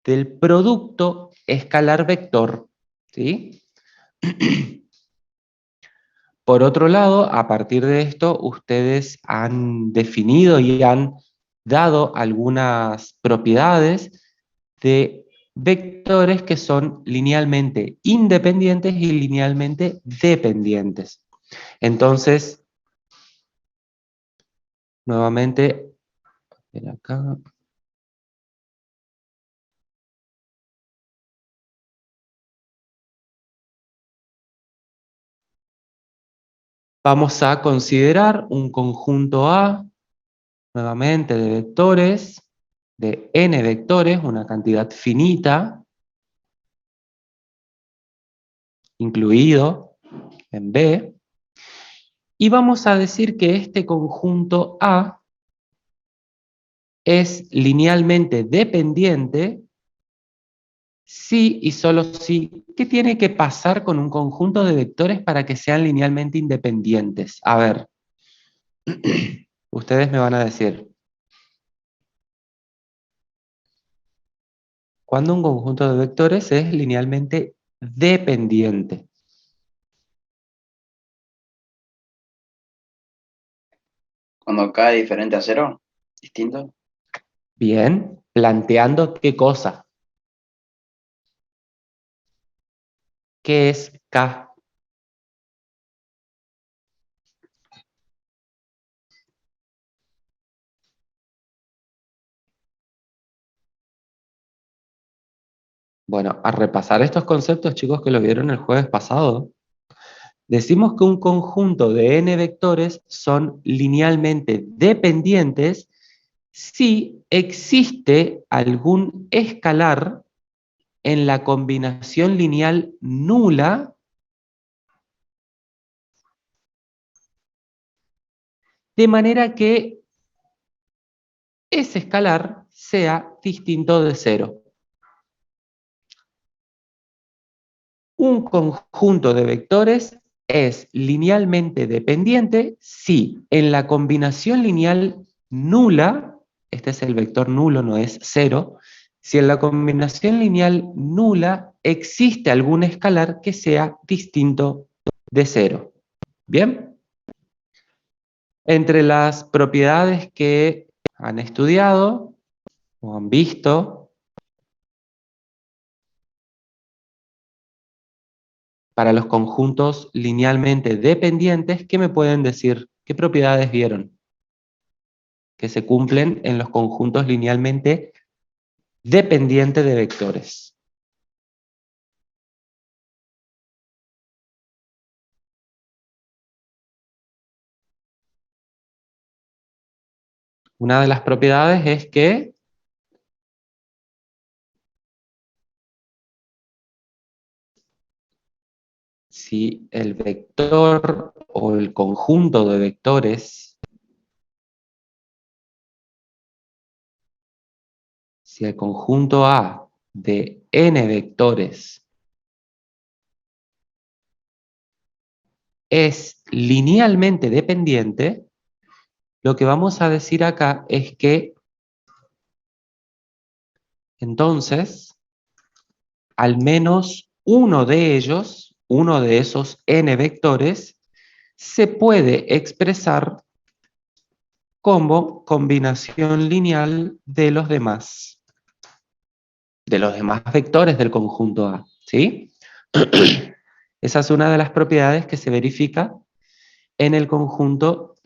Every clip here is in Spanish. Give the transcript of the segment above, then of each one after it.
del producto escalar-vector, ¿sí? Por otro lado, a partir de esto, ustedes han definido y han dado algunas propiedades de vectores que son linealmente independientes y linealmente dependientes. Entonces, nuevamente, ven acá. Vamos a considerar un conjunto A, nuevamente de vectores, de n vectores, una cantidad finita, incluido en B, y vamos a decir que este conjunto A es linealmente dependiente si y solo si. ¿Qué tiene que pasar con un conjunto de vectores para que sean linealmente independientes? A ver, ustedes me van a decir, ¿cuándo un conjunto de vectores es linealmente dependiente? Cuando K es diferente a cero, distinto. Bien, planteando qué cosa. ¿Qué es K? Bueno, a repasar estos conceptos, chicos, que lo vieron el jueves pasado, decimos que un conjunto de n vectores son linealmente dependientes si existe algún escalar en la combinación lineal nula de manera que ese escalar sea distinto de cero. Un conjunto de vectores es linealmente dependiente si en la combinación lineal nula, este es el vector nulo, no es cero, si en la combinación lineal nula existe algún escalar que sea distinto de cero. ¿Bien? Entre las propiedades que han estudiado o han visto para los conjuntos linealmente dependientes, ¿qué me pueden decir? ¿Qué propiedades vieron que se cumplen en los conjuntos linealmente dependientes de vectores? Una de las propiedades es que si el vector o el conjunto de vectores, si el conjunto A de n vectores es linealmente dependiente, lo que vamos a decir acá es que entonces al menos uno de ellos, uno de esos n vectores, se puede expresar como combinación lineal de los demás vectores del conjunto A, ¿sí? Esa es una de las propiedades que se verifica en el conjunto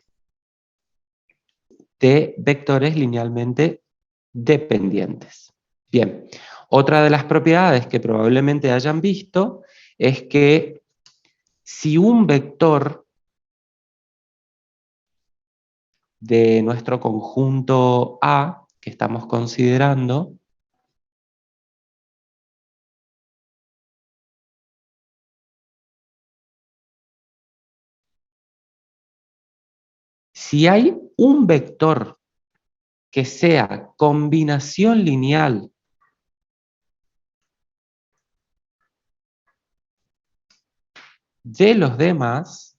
de vectores linealmente dependientes. Bien, otra de las propiedades que probablemente hayan visto es que si un vector de nuestro conjunto A que estamos considerando, si hay un vector que sea combinación lineal de los demás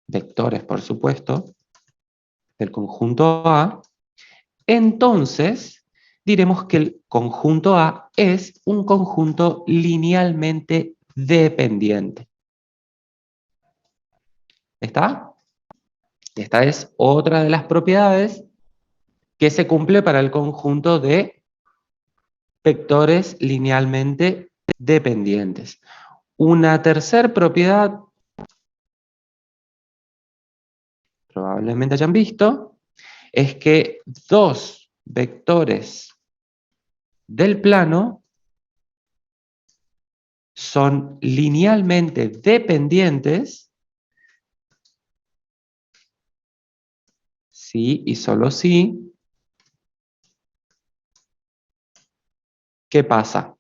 vectores, por supuesto, del conjunto A, entonces diremos que el conjunto A es un conjunto linealmente dependiente. ¿Está? Esta es otra de las propiedades que se cumple para el conjunto de vectores linealmente dependientes. Una tercera propiedad, probablemente hayan visto, es que dos vectores del plano son linealmente dependientes si y solo si. ¿Qué pasa?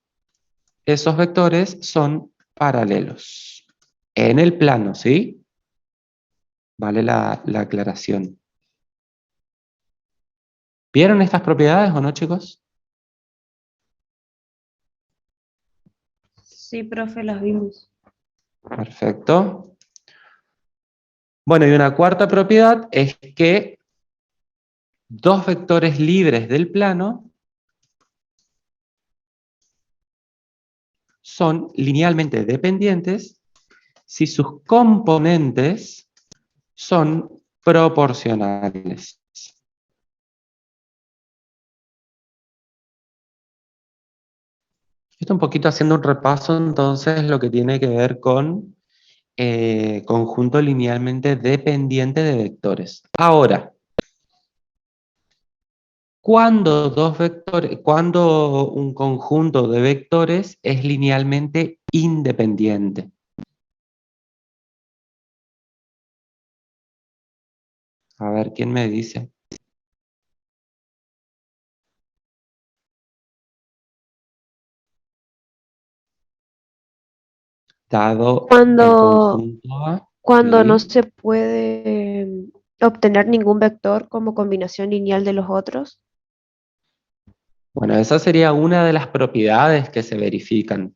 Esos vectores son paralelos en el plano, ¿sí? Vale la aclaración. ¿Vieron estas propiedades o no, chicos? Sí, profe, las vimos. Perfecto. Bueno, y una cuarta propiedad es que dos vectores libres del plano son linealmente dependientes si sus componentes son proporcionales. Esto un poquito haciendo un repaso, entonces, lo que tiene que ver con conjunto linealmente dependiente de vectores. Ahora, ¿cuándo un conjunto de vectores es linealmente independiente? A ver, ¿quién me dice? Dado el Cuando, conjunto A, cuando no ¿sí? se puede obtener ningún vector como combinación lineal de los otros. Bueno, esa sería una de las propiedades que se verifican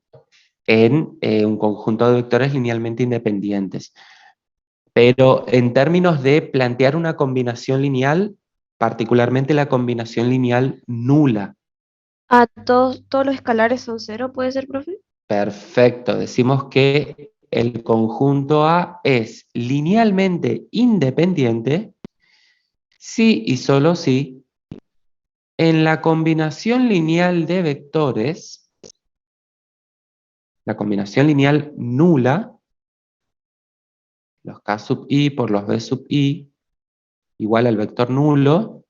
en un conjunto de vectores linealmente independientes. Pero en términos de plantear una combinación lineal, particularmente la combinación lineal nula. Todos los escalares son cero, ¿puede ser, profe? Perfecto, decimos que el conjunto A es linealmente independiente si y solo si en la combinación lineal de vectores, la combinación lineal nula, los K sub i por los B sub i igual al vector nulo,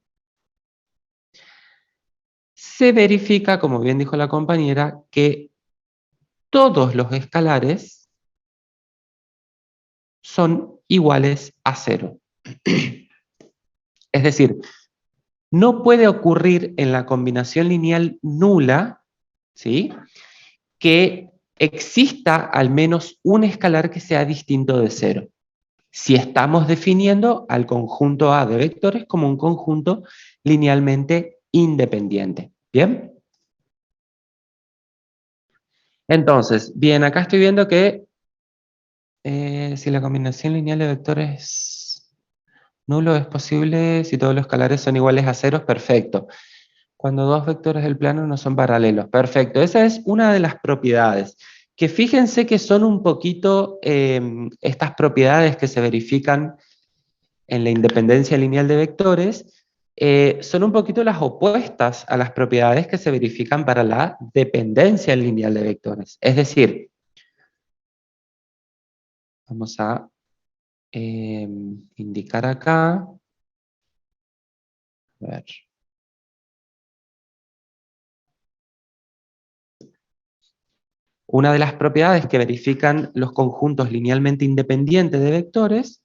se verifica, como bien dijo la compañera, que todos los escalares son iguales a cero. Es decir, no puede ocurrir en la combinación lineal nula, ¿sí?, que exista al menos un escalar que sea distinto de cero. Si estamos definiendo al conjunto A de vectores como un conjunto linealmente independiente. ¿Bien? Entonces, bien, acá estoy viendo que si la combinación lineal de vectores nulo es posible si todos los escalares son iguales a ceros, perfecto. Cuando dos vectores del plano no son paralelos, perfecto. Esa es una de las propiedades. Que fíjense que son un poquito estas propiedades que se verifican en la independencia lineal de vectores, son un poquito las opuestas a las propiedades que se verifican para la dependencia lineal de vectores. Es decir, vamos a indicar acá, a ver. Una de las propiedades que verifican los conjuntos linealmente independientes de vectores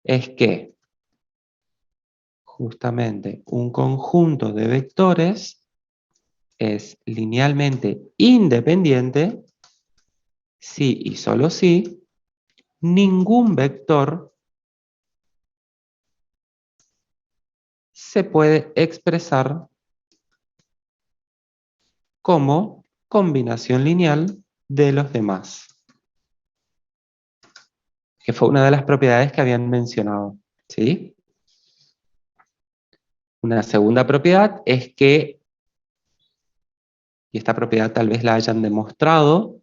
es que justamente un conjunto de vectores es linealmente independiente si y solo si ningún vector se puede expresar como combinación lineal de los demás, que fue una de las propiedades que habían mencionado, ¿sí? Una segunda propiedad es que, y esta propiedad tal vez la hayan demostrado,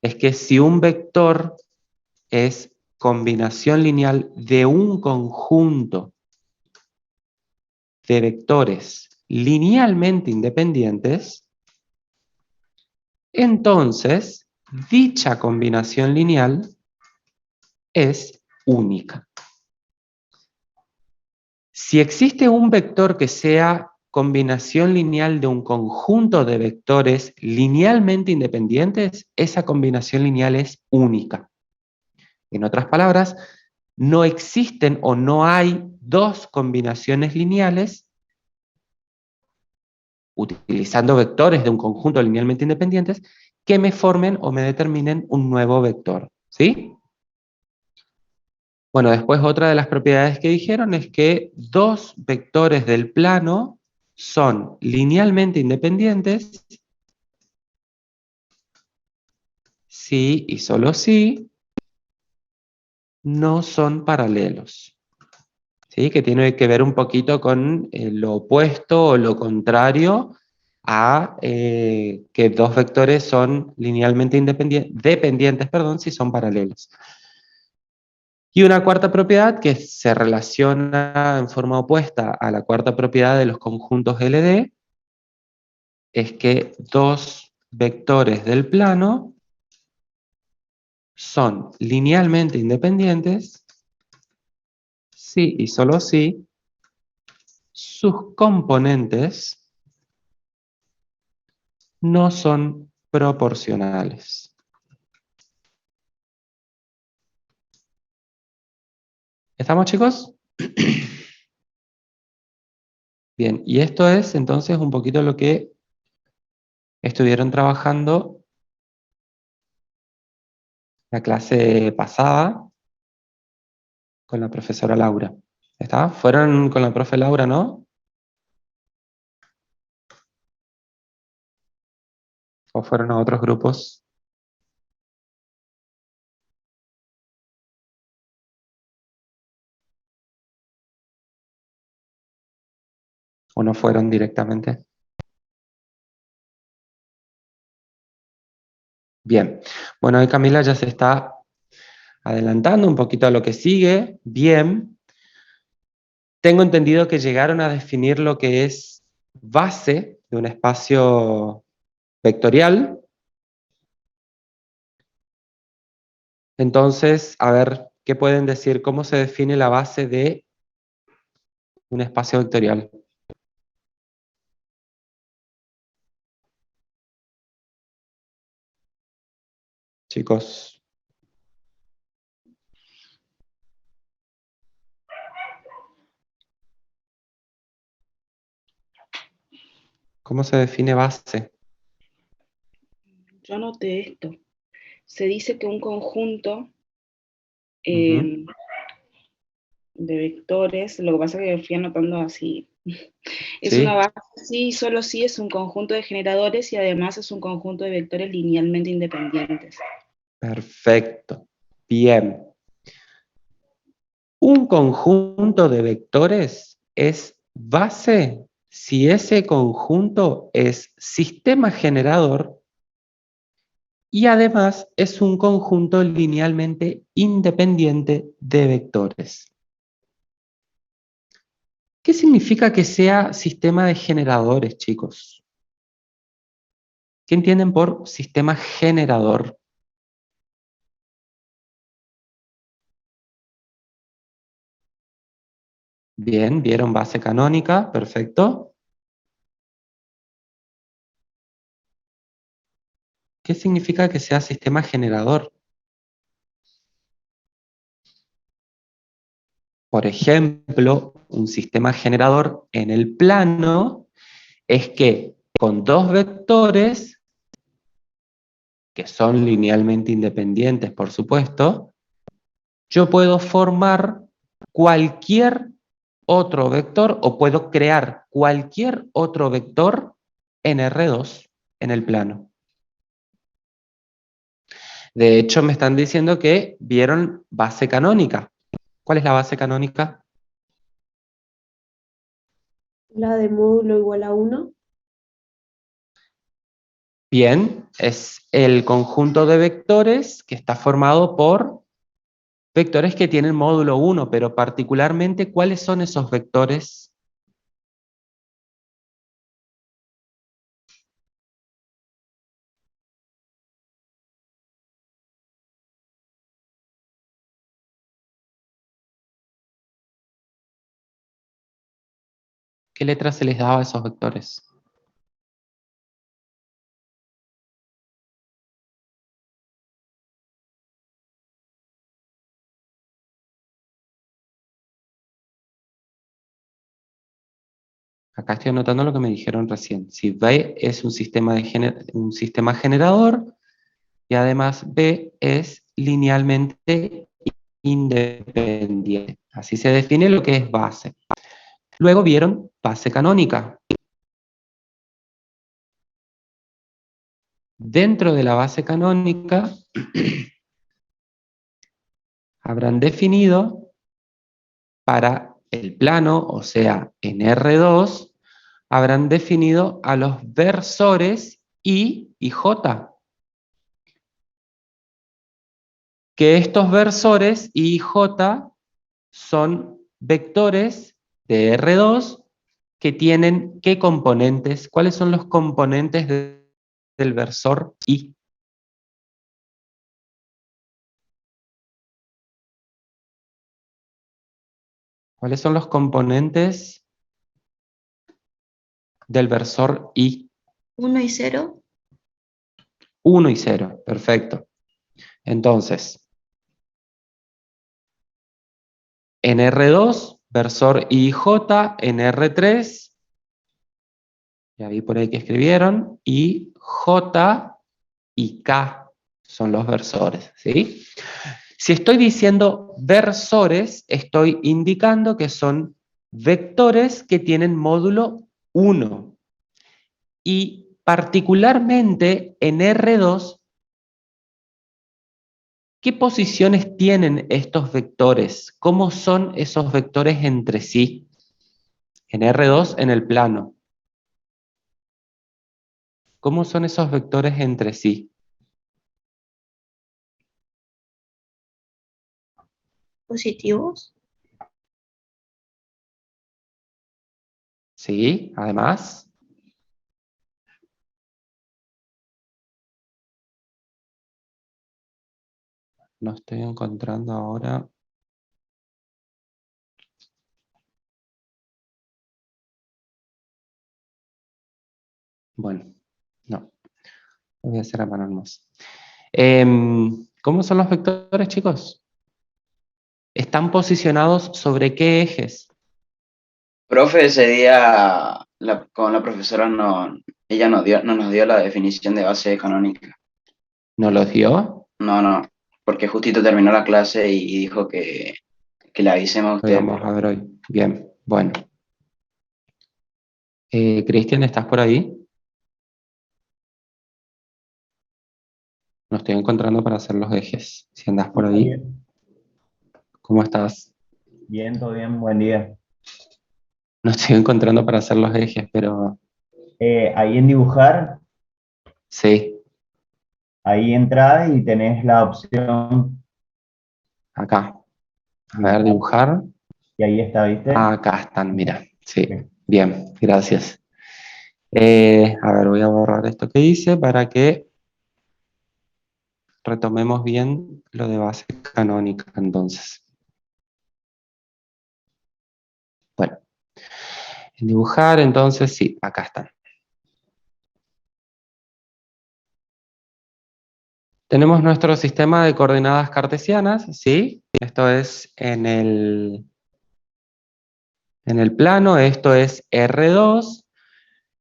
es que si un vector es combinación lineal de un conjunto de vectores linealmente independientes, entonces dicha combinación lineal es única. Si existe un vector que sea combinación lineal de un conjunto de vectores linealmente independientes, esa combinación lineal es única. En otras palabras, no existen o no hay dos combinaciones lineales utilizando vectores de un conjunto linealmente independientes que me formen o me determinen un nuevo vector. ¿Sí? Bueno, después otra de las propiedades que dijeron es que dos vectores del plano son linealmente independientes si y solo si no son paralelos. ¿Sí? Que tiene que ver un poquito con lo opuesto o lo contrario a que dos vectores son linealmente dependientes, perdón, si son paralelos. Y una cuarta propiedad que se relaciona en forma opuesta a la cuarta propiedad de los conjuntos LD es que dos vectores del plano son linealmente independientes si y solo si sus componentes no son proporcionales. ¿Estamos, chicos? Bien, y esto es entonces un poquito lo que estuvieron trabajando la clase pasada con la profesora Laura. ¿Está? ¿Fueron con la profe Laura, no? ¿O fueron a otros grupos? ¿O no fueron directamente? Bien. Bueno, ahí Camila ya se está adelantando un poquito a lo que sigue. Bien. Tengo entendido que llegaron a definir lo que es base de un espacio vectorial. Entonces, a ver, ¿qué pueden decir? ¿Cómo se define la base de un espacio vectorial? Chicos, ¿cómo se define base? Yo anoté esto. Se dice que un conjunto Ujú. de vectores, lo que pasa es que fui anotando así, es una ¿Sí? base, sí, solo sí es un conjunto de generadores y además es un conjunto de vectores linealmente independientes. Perfecto. Bien. Un conjunto de vectores es base si ese conjunto es sistema generador y además es un conjunto linealmente independiente de vectores. ¿Qué significa que sea sistema de generadores, chicos? ¿Qué entienden por sistema generador? Bien, vieron base canónica, perfecto. ¿Qué significa que sea sistema generador? Por ejemplo, un sistema generador en el plano es que con dos vectores, que son linealmente independientes, por supuesto, yo puedo formar cualquier otro vector o puedo crear cualquier otro vector en R2 en el plano. De hecho, me están diciendo que vieron base canónica. ¿Cuál es la base canónica? La de módulo igual a 1. Bien, es el conjunto de vectores que está formado por vectores que tienen módulo 1, pero particularmente, ¿cuáles son esos vectores? ¿Qué letras se les daba a esos vectores? Acá estoy anotando lo que me dijeron recién. Si B es un sistema generador y además B es linealmente independiente. Así se define lo que es base. Luego vieron base canónica. Dentro de la base canónica habrán definido para el plano, o sea, en R2, habrán definido a los versores I y J. Que estos versores I y J son vectores de R2 que tienen ¿qué componentes? ¿Cuáles son los componentes del versor I? ¿Cuáles son los componentes del versor I? 1 y 0. 1 y 0, perfecto. Entonces, en R2, versor I y J, en R3, ya vi por ahí que escribieron, y J y K son los versores, ¿sí? Si estoy diciendo versores, estoy indicando que son vectores que tienen módulo 1. Y particularmente en R2, ¿qué posiciones tienen estos vectores? ¿Cómo son esos vectores entre sí? En R2, en el plano. ¿Cómo son esos vectores entre sí? Positivos. Sí, además. No estoy encontrando ahora. Bueno, no. Lo voy a hacer a mano nomás. ¿Cómo son los vectores, chicos? ¿Están posicionados sobre qué ejes? Profe, ese día con la profesora ella no nos dio la definición de base canónica. ¿No los dio? No, porque justito terminó la clase y dijo que le avisemos a Lo usted, vamos a ver hoy. Bien, bueno. Cristian, ¿estás por ahí? No estoy encontrando para hacer los ejes. Si andas por ahí, Bien, ¿cómo estás? bien, todo bien, buen día. No estoy encontrando para hacer los ejes, pero Ahí en dibujar, sí, ahí entras y tenés la opción acá. A ver, dibujar. dibujar. Y ahí está, ¿viste? Acá están, mira. Sí, Ok. bien, gracias. A ver, voy a borrar esto que hice para que retomemos bien lo de base canónica, entonces. Bueno, en dibujar, entonces, sí, acá están. Tenemos nuestro sistema de coordenadas cartesianas, ¿sí? Esto es en el plano, esto es R2.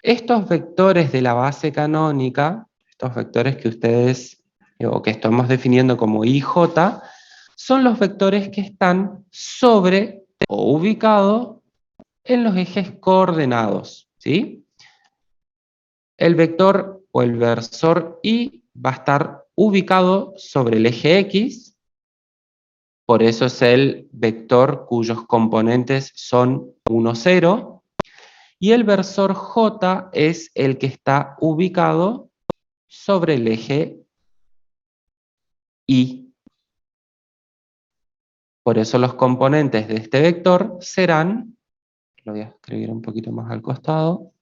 Estos vectores de la base canónica, estos vectores que ustedes, o que estamos definiendo como IJ, son los vectores que están sobre o ubicados en los ejes coordenados, ¿sí? El vector o el versor Y va a estar ubicado sobre el eje X, por eso es el vector cuyos componentes son 1, 0, y el versor J es el que está ubicado sobre el eje Y. Por eso los componentes de este vector serán, lo voy a escribir un poquito más al costado.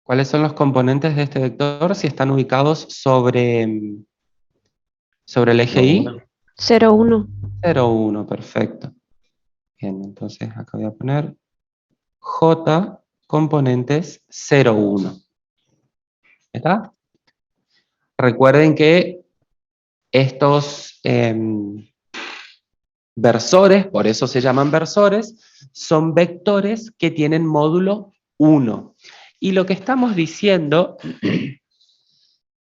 ¿Cuáles son los componentes de este vector si están ubicados sobre el eje Y? 0, 1. 0, 1, perfecto. Bien, entonces acá voy a poner J componentes 0, 1. ¿Está? Recuerden que estos versores, por eso se llaman versores, son vectores que tienen módulo 1. Y lo que estamos diciendo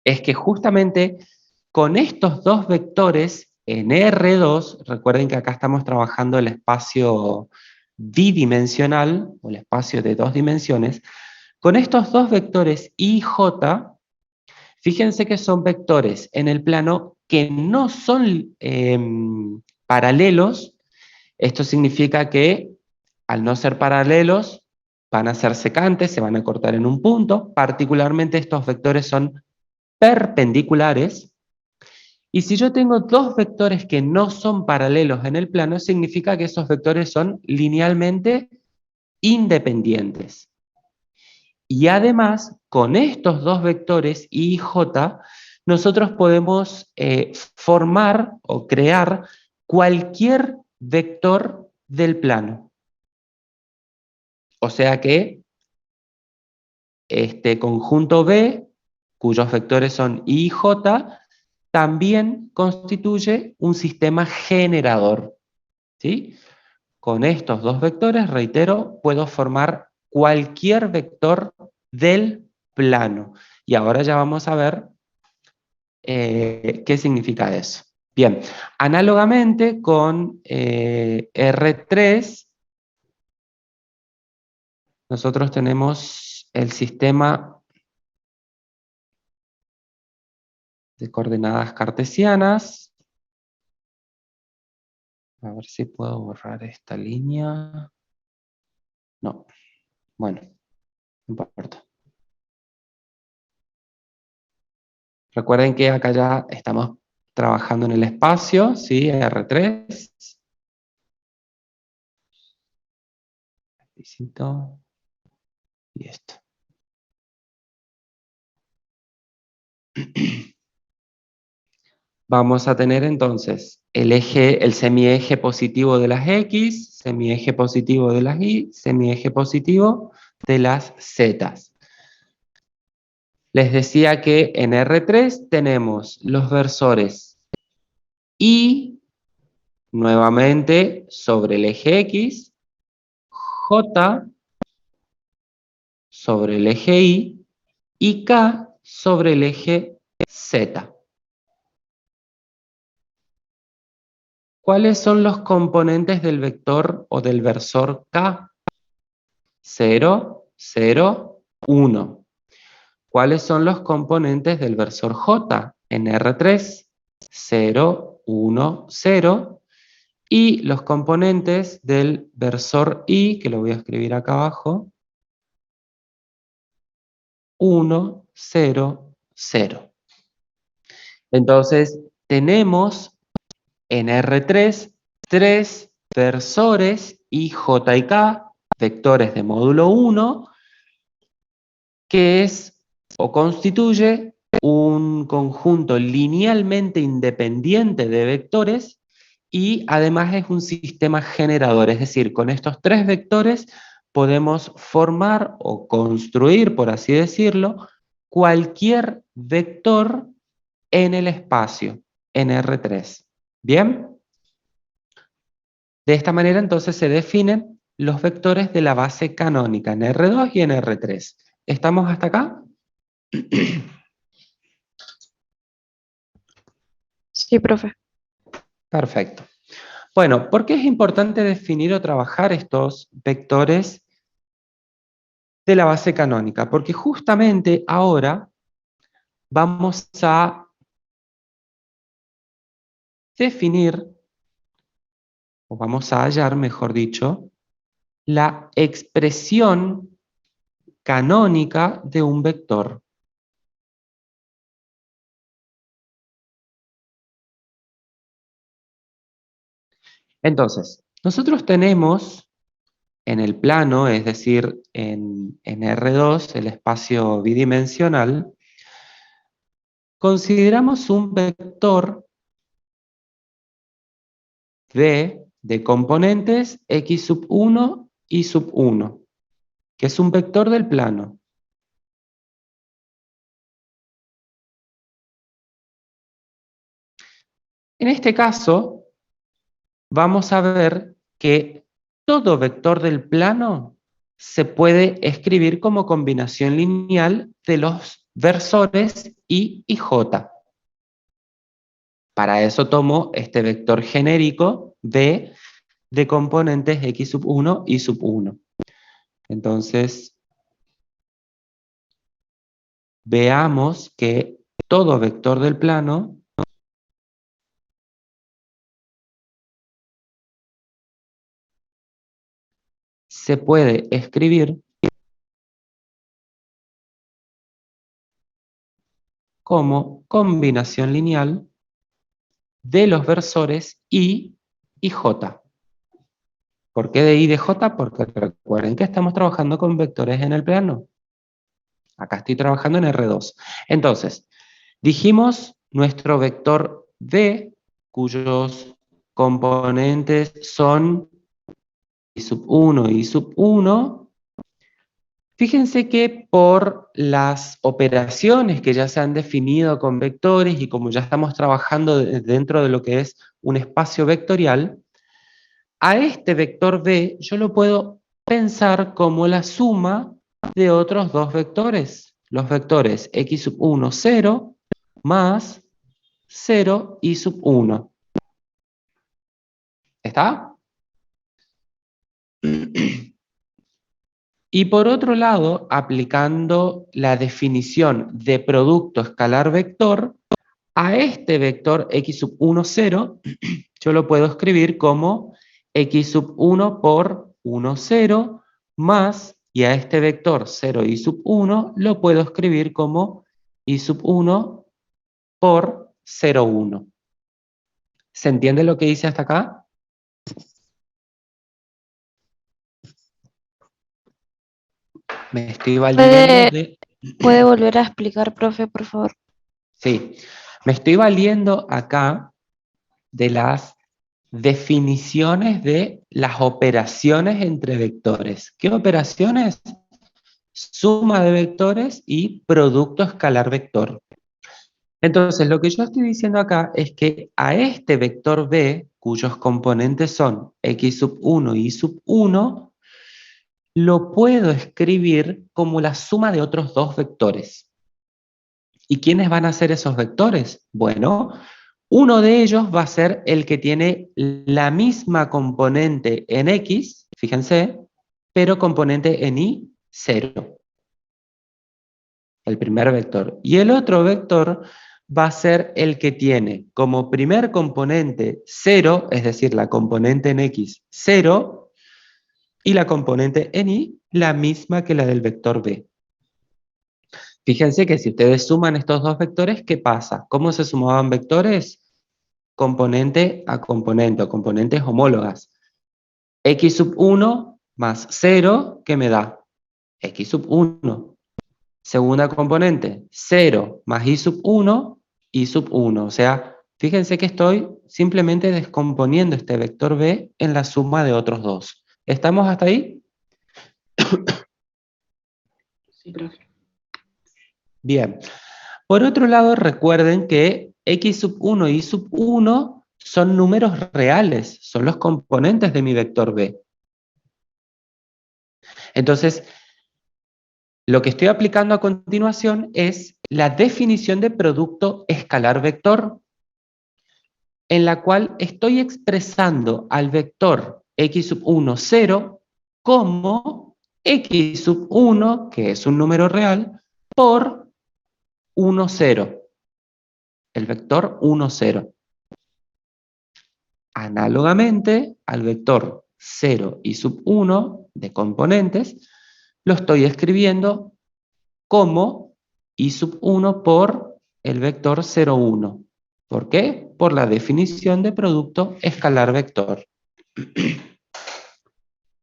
es que justamente con estos dos vectores en R2, recuerden que acá estamos trabajando el espacio bidimensional, o el espacio de dos dimensiones, con estos dos vectores I y J, fíjense que son vectores en el plano que no son paralelos. Esto significa que al no ser paralelos van a ser secantes, se van a cortar en un punto. Particularmente estos vectores son perpendiculares. Y si yo tengo dos vectores que no son paralelos en el plano, significa que esos vectores son linealmente independientes. Y además, con estos dos vectores I y J, nosotros podemos formar o crear cualquier vector del plano. O sea que este conjunto B, cuyos vectores son I y J, también constituye un sistema generador. ¿Sí? Con estos dos vectores, reitero, puedo formar cualquier vector del plano. Y ahora ya vamos a ver qué significa eso. Bien, análogamente con R3, nosotros tenemos el sistema de coordenadas cartesianas. A ver si puedo borrar esta línea. No. Bueno, no importa. Recuerden que acá ya estamos trabajando en el espacio, ¿sí? R3. Y esto. Vamos a tener entonces el semieje positivo de las X, semieje positivo de las Y, semieje positivo de las Z. Les decía que en R3 tenemos los versores Y, nuevamente sobre el eje X, J sobre el eje y K sobre el eje Z. ¿Cuáles son los componentes del vector o del versor K? 0, 0, 1. ¿Cuáles son los componentes del versor J en R3? 0, 1, 0. Y los componentes del versor I, que lo voy a escribir acá abajo, 1, 0, 0. Entonces, tenemos en R3 tres versores I, J y K, vectores de módulo 1, que es o constituye un conjunto linealmente independiente de vectores y además es un sistema generador, es decir, con estos tres vectores podemos formar o construir, por así decirlo, cualquier vector en el espacio, en R3. ¿Bien? De esta manera entonces se definen los vectores de la base canónica en R2 y en R3. ¿Estamos hasta acá? Sí, profe. Perfecto. Bueno, ¿por qué es importante definir o trabajar estos vectores de la base canónica? Porque justamente ahora vamos a definir, o vamos a hallar, mejor dicho, la expresión canónica de un vector. Entonces, nosotros tenemos en el plano, es decir, en R2, el espacio bidimensional, consideramos un vector V de componentes x sub 1 y sub 1, que es un vector del plano. En este caso, vamos a ver que todo vector del plano se puede escribir como combinación lineal de los versores I y J. Para eso tomo este vector genérico V de componentes x sub 1 y sub 1. Entonces, veamos que todo vector del plano se puede escribir como combinación lineal de los versores I y J. ¿Por qué de I y de J? Porque recuerden que estamos trabajando con vectores en el plano. Acá estoy trabajando en R2. Entonces, dijimos nuestro vector V, cuyos componentes son I sub 1 y sub 1. Fíjense que por las operaciones que ya se han definido con vectores y como ya estamos trabajando dentro de lo que es un espacio vectorial, a este vector V yo lo puedo pensar como la suma de otros dos vectores. Los vectores x sub 1, 0, más 0 y sub 1. ¿Está? Y por otro lado, aplicando la definición de producto escalar vector, a este vector x sub 1, 0, yo lo puedo escribir como x sub 1 por 1, 0, más, y a este vector 0 y sub 1 lo puedo escribir como y sub 1 por 0, 1. ¿Se entiende lo que hice hasta acá? Me estoy valiendo de... ¿Puede volver a explicar, profe, por favor? Sí, me estoy valiendo acá de las definiciones de las operaciones entre vectores. ¿Qué operaciones? Suma de vectores y producto escalar vector. Entonces, lo que yo estoy diciendo acá es que a este vector B, cuyos componentes son x sub 1 y sub 1, lo puedo escribir como la suma de otros dos vectores. ¿Y quiénes van a ser esos vectores? Bueno, uno de ellos va a ser el que tiene la misma componente en X, fíjense, pero componente en Y, 0. El primer vector. Y el otro vector va a ser el que tiene como primer componente 0, es decir, la componente en X, 0, y la componente en Y, la misma que la del vector B. Fíjense que si ustedes suman estos dos vectores, ¿qué pasa? ¿Cómo se sumaban vectores? Componente a componente, o componentes homólogas. X sub 1 más 0, ¿qué me da? X sub 1. Segunda componente, 0 más Y sub 1, Y sub 1. O sea, fíjense que estoy simplemente descomponiendo este vector B en la suma de otros dos. ¿Estamos hasta ahí? Sí, profe. Bien. Por otro lado, recuerden que X sub 1 y Y sub 1 son números reales, son los componentes de mi vector B. Entonces, lo que estoy aplicando a continuación es la definición de producto escalar vector, en la cual estoy expresando al vector x sub 1, 0, como x sub 1, que es un número real, por 1, 0. El vector 1, 0. Análogamente al vector 0 y sub 1 de componentes, lo estoy escribiendo como i sub 1 por el vector 0, 1. ¿Por qué? Por la definición de producto escalar vector.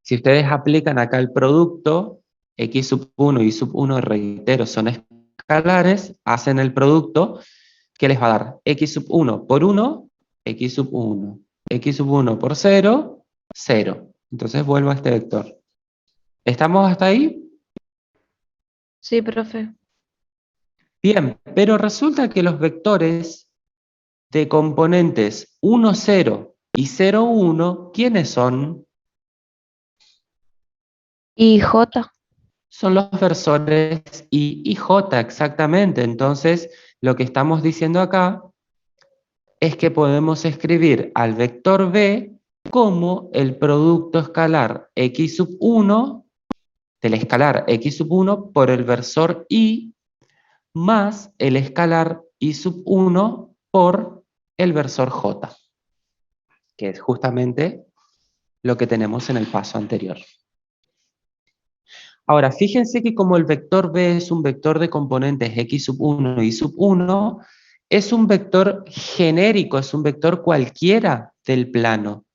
Si ustedes aplican acá el producto, x sub 1 y sub 1, reitero, son escalares, hacen el producto, que les va a dar x sub 1 por 1, x sub 1, x sub 1 por 0, 0. Entonces vuelvo a este vector. ¿Estamos hasta ahí? Sí, profe. Bien, pero resulta que los vectores de componentes 1, 0 y 0, 1, ¿quiénes son? Y J. Son los versores I y J, exactamente. Entonces, lo que estamos diciendo acá es que podemos escribir al vector B como el producto escalar x sub 1, del escalar x sub 1 por el versor I, más el escalar i sub 1 por el versor J, que es justamente lo que tenemos en el paso anterior. Ahora, fíjense que como el vector B es un vector de componentes x sub 1 y sub 1, es un vector genérico, es un vector cualquiera del plano.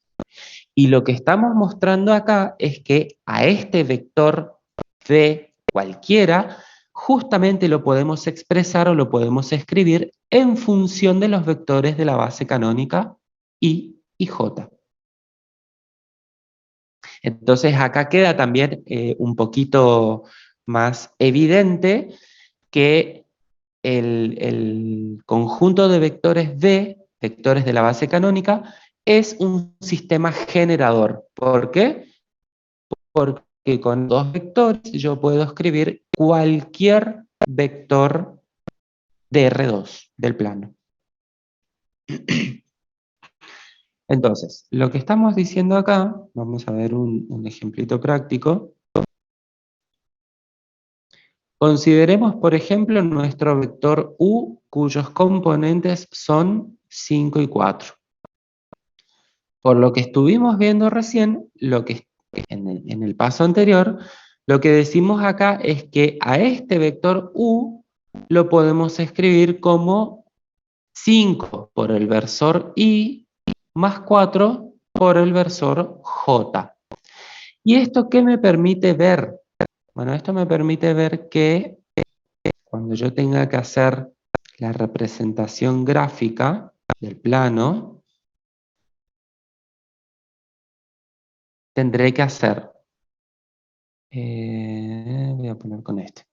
Y lo que estamos mostrando acá es que a este vector B cualquiera, justamente lo podemos expresar o lo podemos escribir en función de los vectores de la base canónica I y J. Entonces acá queda también un poquito más evidente que el conjunto de vectores B, vectores de la base canónica, es un sistema generador. ¿Por qué? Porque con dos vectores yo puedo escribir cualquier vector de R2 del plano. Entonces, lo que estamos diciendo acá, vamos a ver un ejemplito práctico. Consideremos, por ejemplo, nuestro vector U, cuyos componentes son 5 y 4. Por lo que estuvimos viendo recién, en el paso anterior, lo que decimos acá es que a este vector U lo podemos escribir como 5 por el versor I más 4 por el versor J. ¿Y esto qué me permite ver? Bueno, esto me permite ver que cuando yo tenga que hacer la representación gráfica del plano, tendré que hacer, voy a poner con este,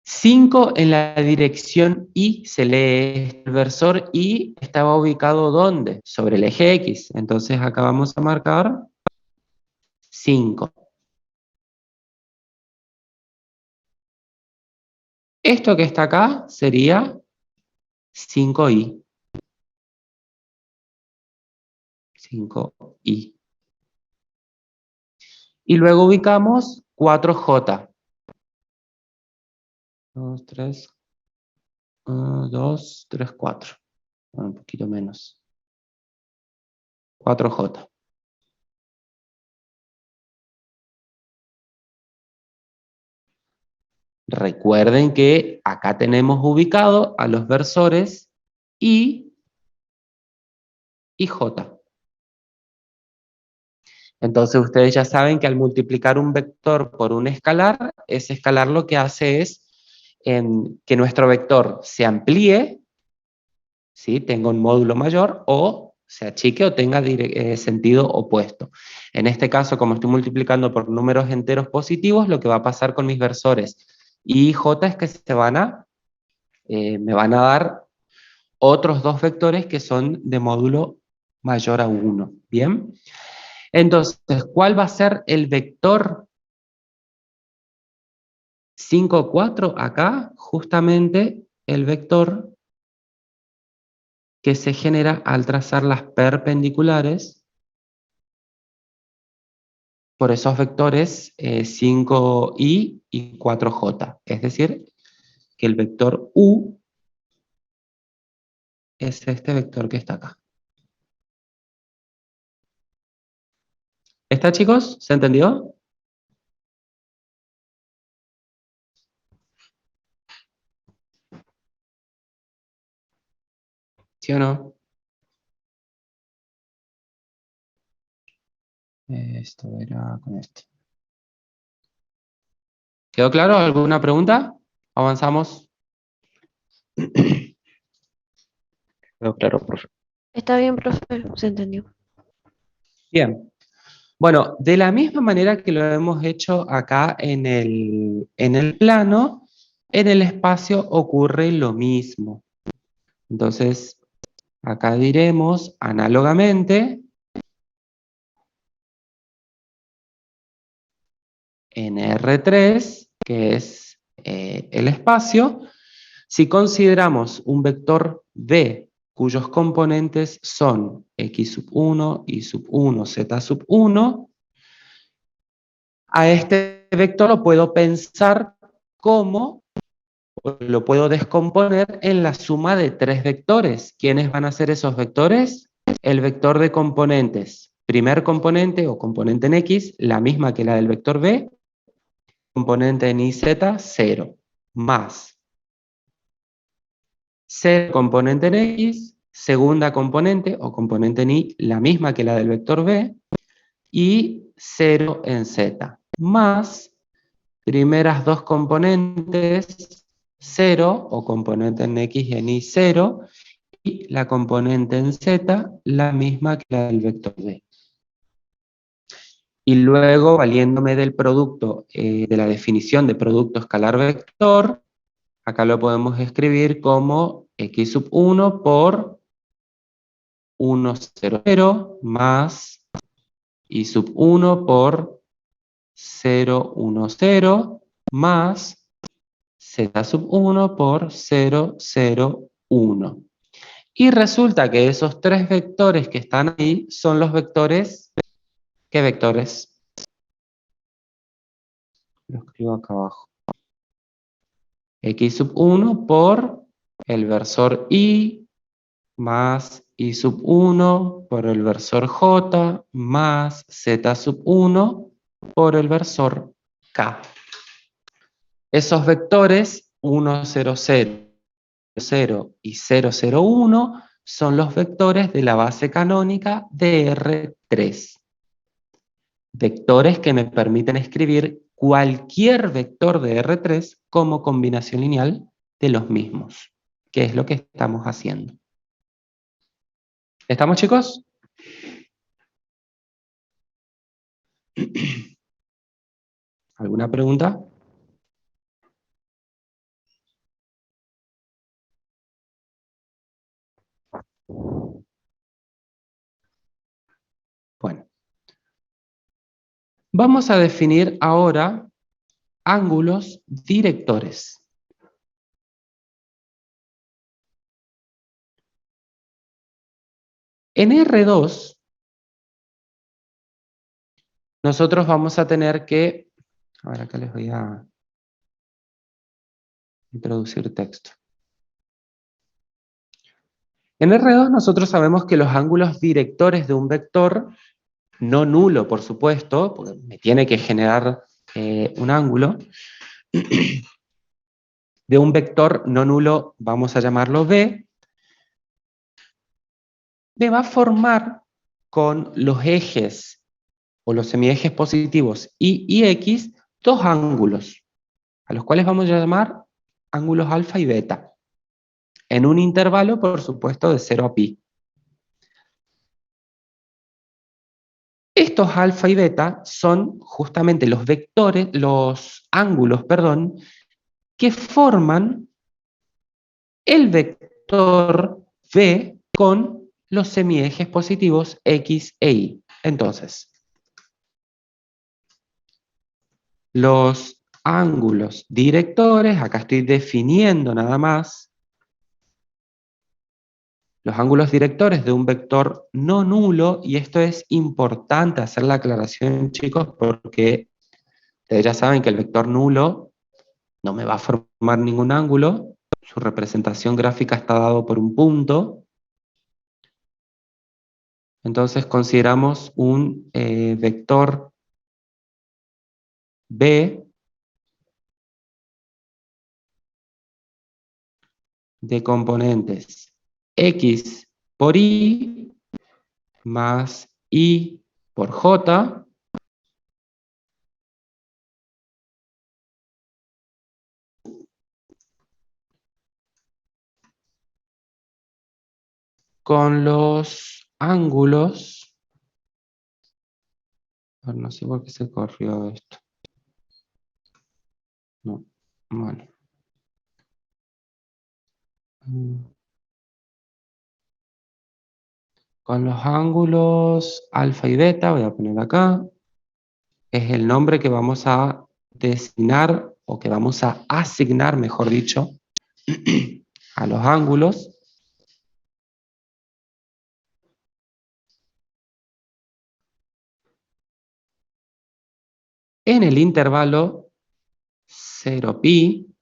5 en la dirección Y, se lee el versor Y, estaba ubicado ¿dónde? Sobre el eje X. Entonces acá vamos a marcar 5. Esto que está acá sería 5i. 5i. Y luego ubicamos 4j. 2, 3, 2, 3, 4. Bueno, un poquito menos. 4j. Recuerden que acá tenemos ubicado a los versores I y J. Entonces ustedes ya saben que al multiplicar un vector por un escalar, ese escalar lo que hace es que nuestro vector se amplíe, ¿sí? Tenga un módulo mayor, o se achique o tenga sentido opuesto. En este caso, como estoy multiplicando por números enteros positivos, lo que va a pasar con mis versores I y J es que me van a dar otros dos vectores que son de módulo mayor a 1. ¿Bien? Entonces, ¿cuál va a ser el vector 5, 4? Acá, justamente, el vector que se genera al trazar las perpendiculares por esos vectores 5i y 4j. Es decir, que el vector u es este vector que está acá. ¿Está, chicos? ¿Se entendió? ¿Sí o no? Esto era con esto. ¿Quedó claro? ¿Alguna pregunta? ¿Avanzamos? Quedó claro, profe. Está bien, profe, se entendió. Bien. Bueno, de la misma manera que lo hemos hecho acá en el plano, en el espacio ocurre lo mismo. Entonces, acá diremos análogamente, en R3, que es el espacio, si consideramos un vector B cuyos componentes son x1, y1, z1, a este vector lo puedo pensar como, o lo puedo descomponer en la suma de tres vectores. ¿Quiénes van a ser esos vectores? El vector de componentes. Primer componente o componente en X, la misma que la del vector B, componente en YZ, 0, más 0 componente en X, segunda componente o componente en Y, la misma que la del vector B, y 0 en Z, más primeras dos componentes 0 o componente en X y en Y 0, y la componente en Z, la misma que la del vector B. Y luego, valiéndome del producto, de la definición de producto escalar vector, acá lo podemos escribir como x1 por 1, 0, 0, más y1 por 0, 1, 0, más z1 por 0, 0, 1. Y resulta que esos tres vectores que están ahí son los vectores. ¿Qué vectores? Lo escribo acá abajo. x1 por el versor y más y1 por el versor j más z1 por el versor k. Esos vectores 1, 0, 0, 0 y 0, 0, 1 son los vectores de la base canónica de R3. Vectores que me permiten escribir cualquier vector de R3 como combinación lineal de los mismos, que es lo que estamos haciendo. ¿Estamos, chicos? ¿Alguna pregunta? Bueno. Vamos a definir ahora ángulos directores. En R2, nosotros vamos a tener que... A ver, acá les voy a introducir texto. En R2 nosotros sabemos que los ángulos directores de un vector, no nulo por supuesto, porque me tiene que generar un ángulo, de un vector no nulo, vamos a llamarlo B, me va a formar con los ejes o los semiejes positivos Y y X, dos ángulos, a los cuales vamos a llamar ángulos alfa y beta, en un intervalo, por supuesto, de 0 a pi. Estos alfa y beta son justamente los vectores, los ángulos, perdón, que forman el vector B con los semiejes positivos X e Y. Entonces, los ángulos directores, acá estoy definiendo nada más, los ángulos directores de un vector no nulo, y esto es importante hacer la aclaración, chicos, porque ustedes ya saben que el vector nulo no me va a formar ningún ángulo, su representación gráfica está dado por un punto. Entonces consideramos un vector B de componentes X por Y más Y por J con los ángulos. No sé por qué se corrió esto. No, bueno. Con los ángulos alfa y beta, voy a poner acá, es el nombre que vamos a designar, o que vamos a asignar, mejor dicho, a los ángulos en el intervalo 0pi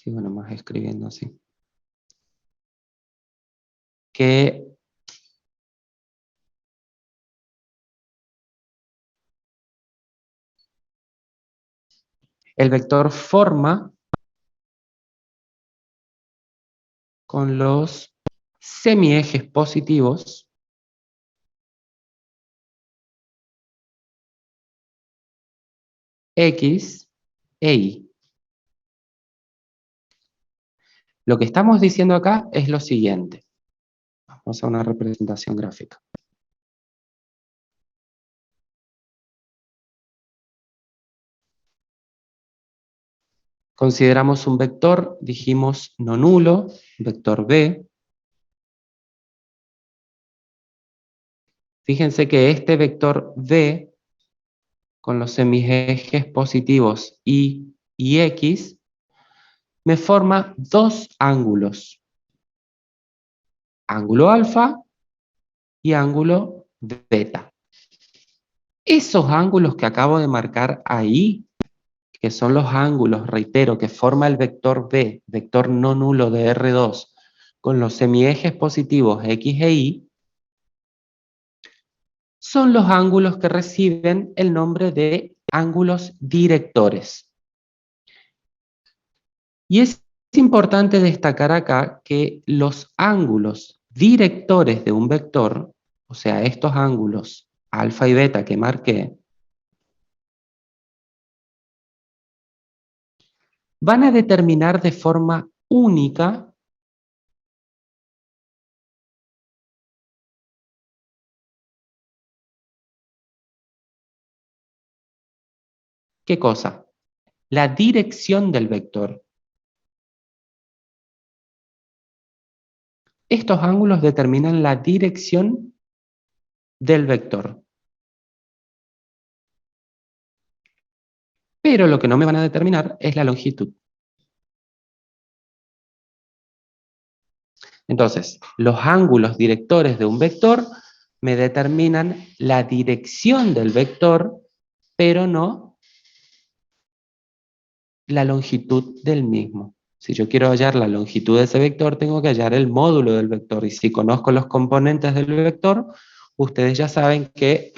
sigo nomás escribiendo así, que el vector forma con los semiejes positivos X e Y. Lo que estamos diciendo acá es lo siguiente. Vamos a una representación gráfica. Consideramos un vector, dijimos no nulo, vector B. Fíjense que este vector B, con los semiejes positivos Y y X, me forma dos ángulos. Ángulo alfa y ángulo beta. Esos ángulos que acabo de marcar ahí, que son los ángulos, reitero, que forma el vector B, vector no nulo de R2, con los semiejes positivos X e Y, son los ángulos que reciben el nombre de ángulos directores. Y es importante destacar acá que los ángulos directores de un vector, o sea, estos ángulos alfa y beta que marqué, van a determinar de forma única ¿qué cosa? La dirección del vector. Estos ángulos determinan la dirección del vector. Pero lo que no me van a determinar es la longitud. Entonces, los ángulos directores de un vector me determinan la dirección del vector, pero no la longitud del mismo. Si yo quiero hallar la longitud de ese vector, tengo que hallar el módulo del vector. Y si conozco los componentes del vector, ustedes ya saben que,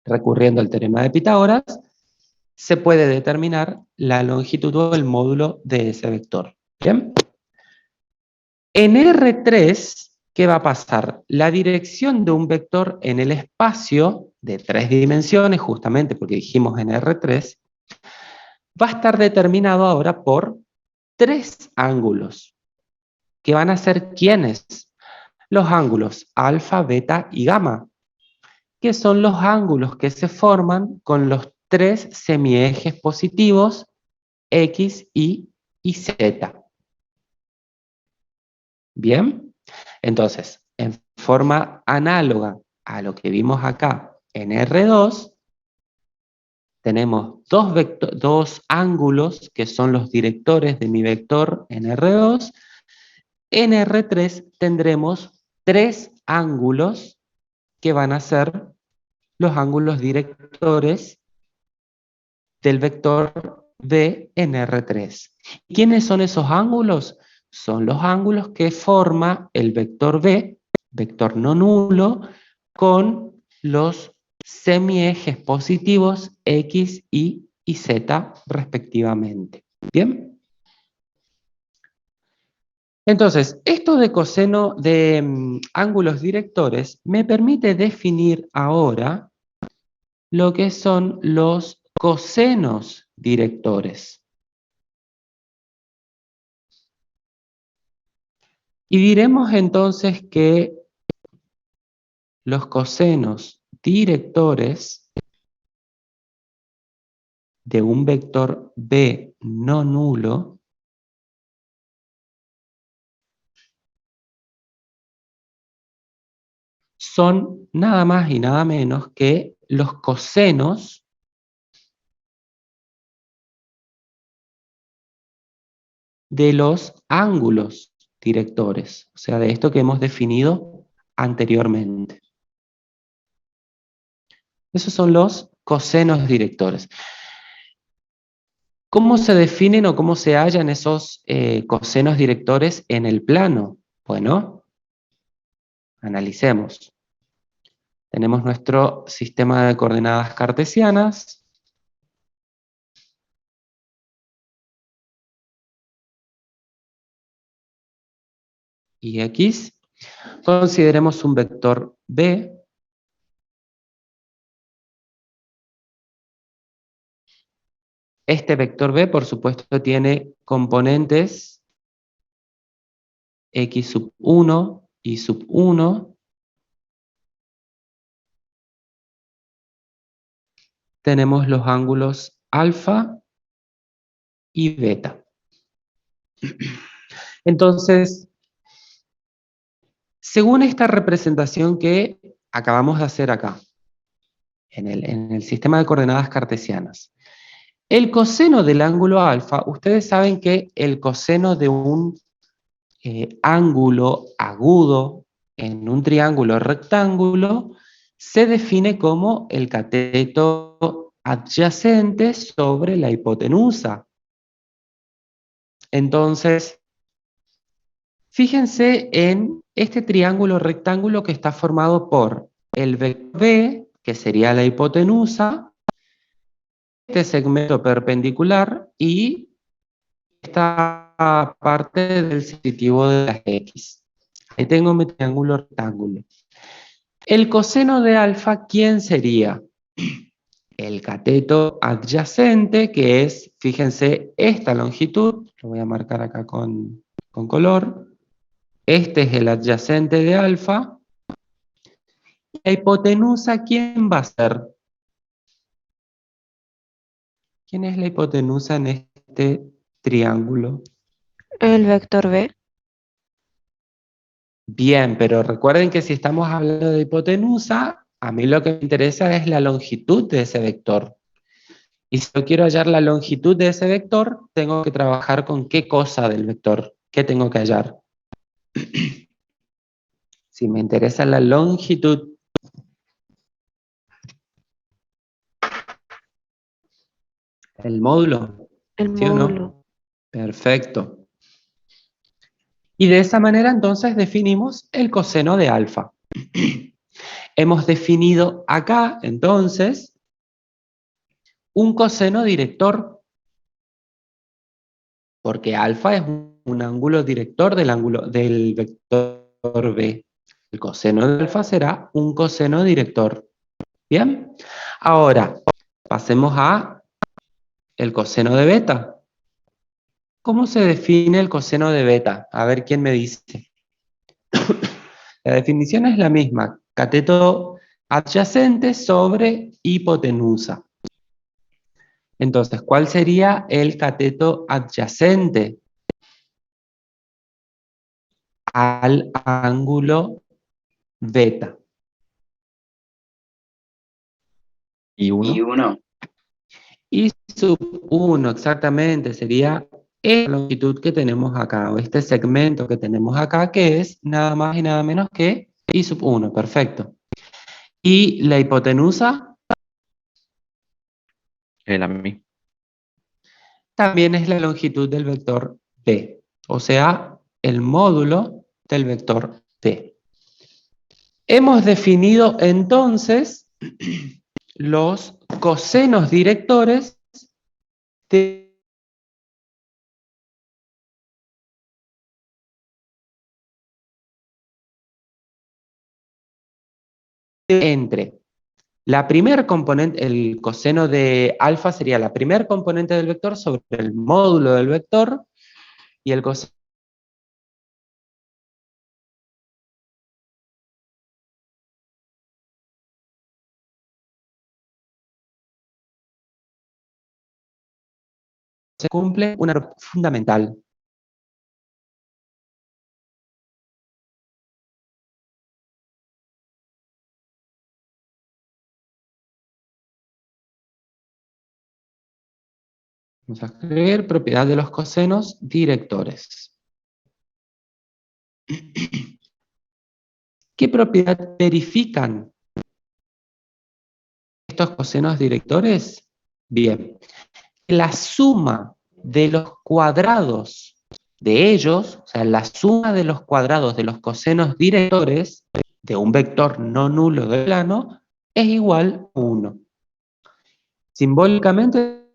recurriendo al teorema de Pitágoras, se puede determinar la longitud o el módulo de ese vector. ¿Bien? En R3, ¿qué va a pasar? La dirección de un vector en el espacio de 3 dimensiones, justamente porque dijimos en R3, va a estar determinado ahora por 3 ángulos, que van a ser ¿quiénes? Los ángulos alfa, beta y gamma, que son los ángulos que se forman con los 3 semiejes positivos X, Y y Z. ¿Bien? Entonces, en forma análoga a lo que vimos acá en R2, tenemos dos ángulos que son los directores de mi vector en R2. En R3 tendremos 3 ángulos que van a ser los ángulos directores del vector B en R3. ¿Quiénes son esos ángulos? Son los ángulos que forma el vector B, vector no nulo, con los semiejes positivos X, Y y Z respectivamente. ¿Bien? Entonces, esto de coseno de ángulos directores me permite definir ahora lo que son los cosenos directores. Y diremos entonces que los cosenos directores de un vector B no nulo son nada más y nada menos que los cosenos de los ángulos directores, o sea, de esto que hemos definido anteriormente. Esos son los cosenos directores. ¿Cómo se definen o cómo se hallan esos cosenos directores en el plano? Bueno, analicemos. Tenemos nuestro sistema de coordenadas cartesianas. Y X. Consideremos un vector B. Este vector B, por supuesto, tiene componentes X sub 1 y sub 1. Tenemos los ángulos alfa y beta. Entonces, según esta representación que acabamos de hacer acá, en el sistema de coordenadas cartesianas, el coseno del ángulo alfa, ustedes saben que el coseno de un ángulo agudo en un triángulo rectángulo se define como el cateto adyacente sobre la hipotenusa. Entonces, fíjense en este triángulo rectángulo que está formado por el vector B, que sería la hipotenusa, este segmento perpendicular y esta parte del sensitivo de las X. Ahí tengo mi triángulo rectángulo. El coseno de alfa, ¿quién sería? El cateto adyacente, que es, fíjense, esta longitud, lo voy a marcar acá con color. Este es el adyacente de alfa. La hipotenusa, ¿quién va a ser? ¿Quién es la hipotenusa en este triángulo? El vector B. Bien, pero recuerden que si estamos hablando de hipotenusa, a mí lo que me interesa es la longitud de ese vector. Y si yo quiero hallar la longitud de ese vector, tengo que trabajar con qué cosa del vector. ¿Qué tengo que hallar? Si me interesa la longitud, el módulo, El ¿sí o no? módulo. Perfecto. Y de esa manera entonces definimos el coseno de alfa. Hemos definido acá entonces un coseno director, porque alfa es un ángulo director del vector B. El coseno de alfa será un coseno director. ¿Bien? Ahora, pasemos a el coseno de beta. ¿Cómo se define el coseno de beta? A ver quién me dice. La definición es la misma. Cateto adyacente sobre hipotenusa. Entonces, ¿cuál sería el cateto adyacente al ángulo beta? Y Y 1. 1. Y sub 1, exactamente, sería esta longitud que tenemos acá, o este segmento que tenemos acá, que es nada más y nada menos que I sub 1, perfecto. Y la hipotenusa, La misma. también es la longitud del vector B, o sea, el módulo del vector T. Hemos definido entonces los cosenos directores entre la primer componente, el coseno de alfa sería la primer componente del vector sobre el módulo del vector, y el coseno se cumple una regla fundamental. Vamos a escribir propiedad de los cosenos directores. ¿Qué propiedad verifican estos cosenos directores? Bien, la suma de los cuadrados de ellos, o sea, la suma de los cuadrados de los cosenos directores de un vector no nulo de plano es igual a 1. Simbólicamente,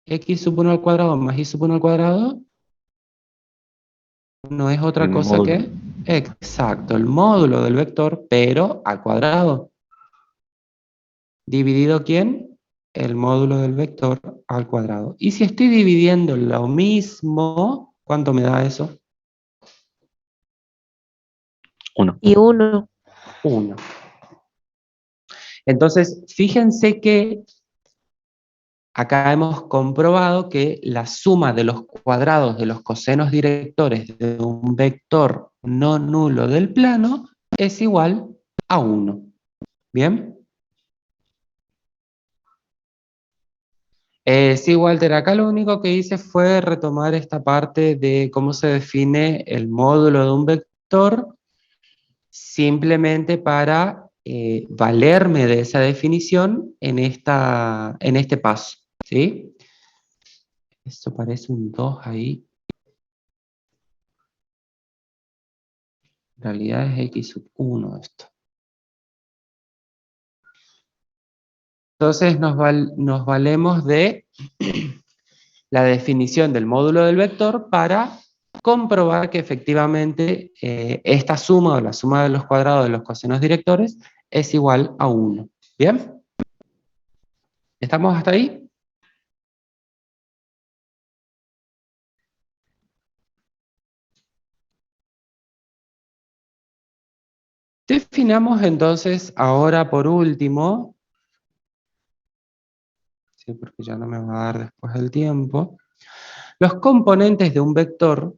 X sub 1 al cuadrado más Y sub 1 al cuadrado no es otra El cosa módulo. que, exacto, el módulo del vector, pero al cuadrado. ¿Dividido quién? El módulo del vector al cuadrado. Y si estoy dividiendo lo mismo, ¿cuánto me da eso? 1. Y 1. 1. Entonces, fíjense que acá hemos comprobado que la suma de los cuadrados de los cosenos directores de un vector no nulo del plano es igual a 1. ¿Bien? Sí, Walter, acá lo único que hice fue retomar esta parte de cómo se define el módulo de un vector, simplemente para valerme de esa definición en este paso, ¿sí? Esto parece un 2 ahí. En realidad es x sub 1 esto. Entonces nos valemos de la definición del módulo del vector para comprobar que efectivamente esta suma o la suma de los cuadrados de los cosenos directores es igual a 1. ¿Bien? ¿Estamos hasta ahí? Definamos entonces ahora por último, sí, porque ya no me va a dar después el tiempo, los componentes de un vector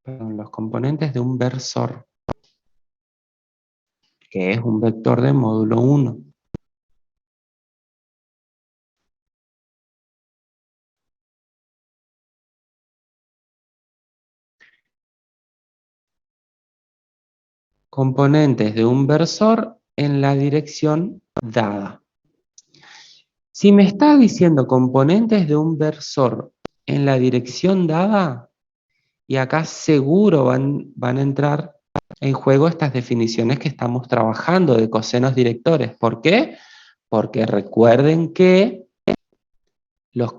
los componentes de un versor, que es un vector de módulo 1. Componentes de un versor en la dirección dada. Si me está diciendo componentes de un versor en la dirección dada, y acá seguro van a entrar en juego estas definiciones que estamos trabajando de cosenos directores. ¿Por qué? Porque recuerden que los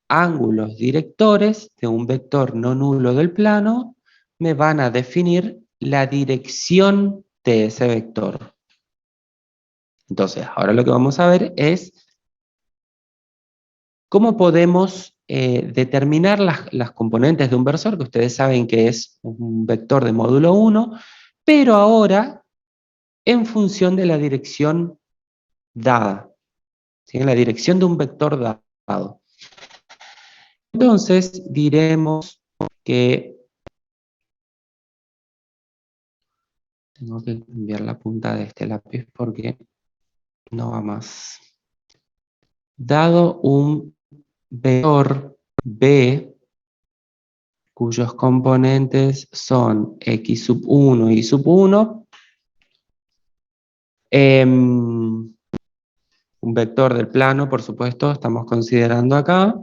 ángulos directores de un vector no nulo del plano me van a definir la dirección de ese vector. Entonces, ahora lo que vamos a ver es cómo podemos determinar las componentes de un versor, que ustedes saben que es un vector de módulo 1, pero ahora en función de la dirección dada, ¿sí? En la dirección de un vector dado. Entonces diremos que tengo que cambiar la punta de este lápiz porque no va más. Dado un vector B, cuyos componentes son x sub 1 y sub 1, un vector del plano, por supuesto, estamos considerando acá,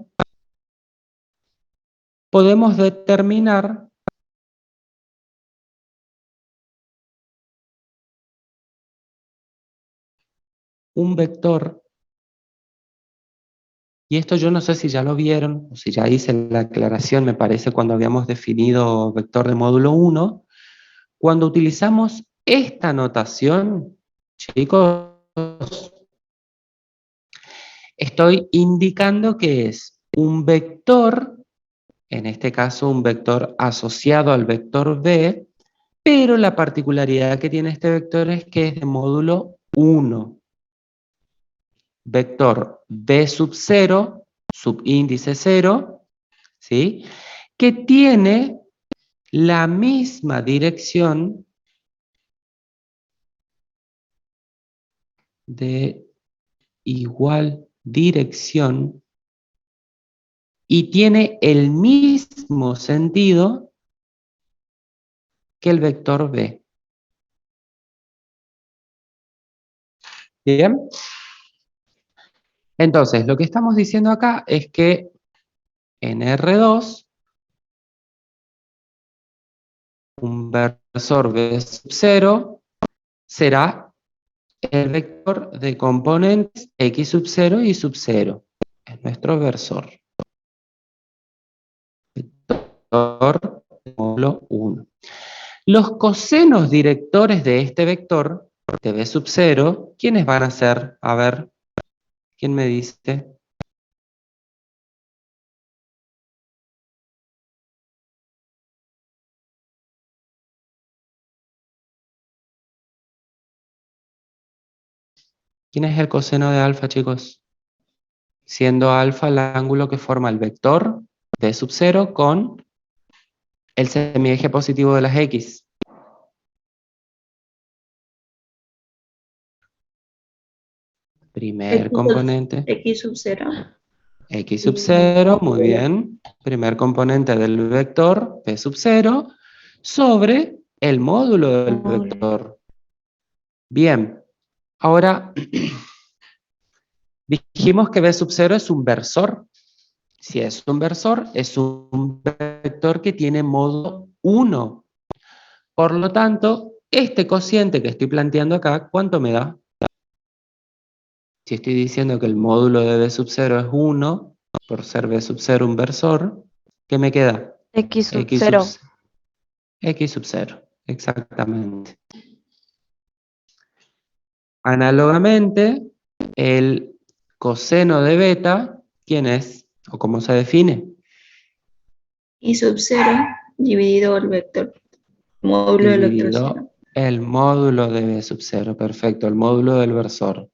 podemos determinar un vector, y esto yo no sé si ya lo vieron, o si ya hice la aclaración, me parece, cuando habíamos definido vector de módulo 1, cuando utilizamos esta notación, chicos, estoy indicando que es un vector, en este caso un vector asociado al vector B, pero la particularidad que tiene este vector es que es de módulo 1. Vector B sub 0, subíndice 0, ¿sí? Que tiene la misma dirección de igual dirección y tiene el mismo sentido que el vector B. ¿Bien? Entonces, lo que estamos diciendo acá es que en R2 un versor B sub 0 será el vector de componentes X sub 0 y sub 0. Es nuestro versor. Vector de módulo 1. Los cosenos directores de este vector, de B sub 0, ¿quiénes van a ser? A ver, ¿quién me dice? ¿Quién es el coseno de alfa, chicos? Siendo alfa el ángulo que forma el vector B sub 0 con el semieje positivo de las X. Primer componente. X sub 0. X sub 0, muy bien. Primer componente del vector B sub 0 sobre el módulo del vector. Bien. Ahora, dijimos que B sub 0 es un versor. Si es un versor, es un vector que tiene módulo 1. Por lo tanto, este cociente que estoy planteando acá, ¿cuánto me da? Si estoy diciendo que el módulo de B sub 0 es 1, por ser B sub 0 un versor, ¿qué me queda? X sub 0. X sub 0, exactamente. Análogamente, el coseno de beta, ¿quién es? ¿O cómo se define? Y sub 0 dividido el vector. Módulo del vector 0. Dividido el módulo de B sub 0, perfecto, el módulo del versor.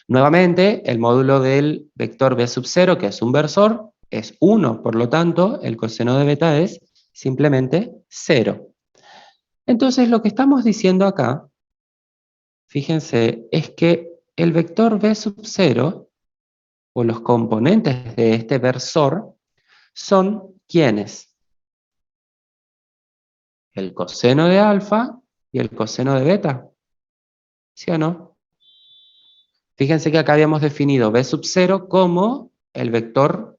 Nuevamente, el módulo del vector B sub 0, que es un versor, es 1, por lo tanto, el coseno de beta es simplemente 0. Entonces, lo que estamos diciendo acá, fíjense, es que el vector B sub 0, o los componentes de este versor, son ¿quiénes? El coseno de alfa y el coseno de beta. ¿Sí o no? Fíjense que acá habíamos definido B sub 0 como el vector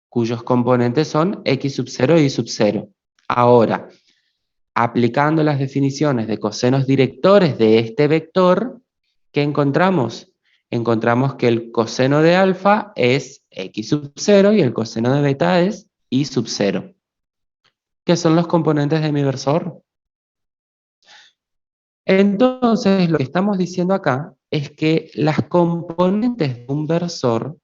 cuyos componentes son X sub 0 y Y sub 0. Ahora, aplicando las definiciones de cosenos directores de este vector, ¿qué encontramos? Encontramos que el coseno de alfa es X sub 0 y el coseno de beta es Y sub 0. ¿Qué son los componentes de mi versor? Entonces, lo que estamos diciendo acá es que las componentes de un versor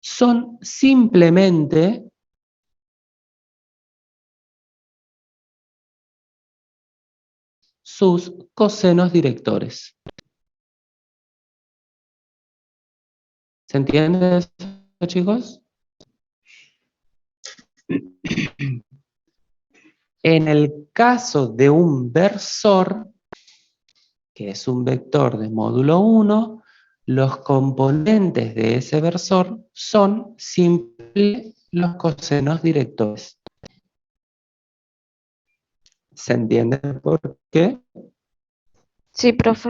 son simplemente sus cosenos directores. ¿Se entiende eso, chicos? En el caso de un versor, que es un vector de módulo 1, los componentes de ese versor son simplemente los cosenos directores. ¿Se entiende por qué? Sí, profe.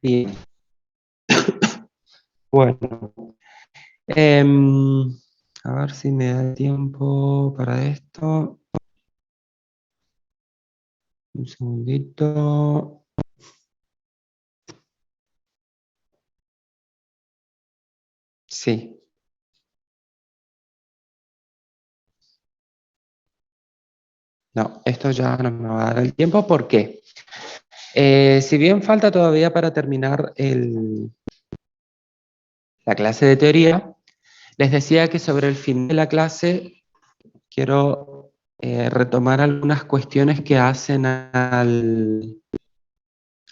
Bien. Bueno. A ver si me da tiempo para esto. Un segundito. Sí. No, esto ya no me va a dar el tiempo. ¿Por qué? Si bien falta todavía para terminar la clase de teoría, les decía que sobre el final de la clase quiero retomar algunas cuestiones que hacen al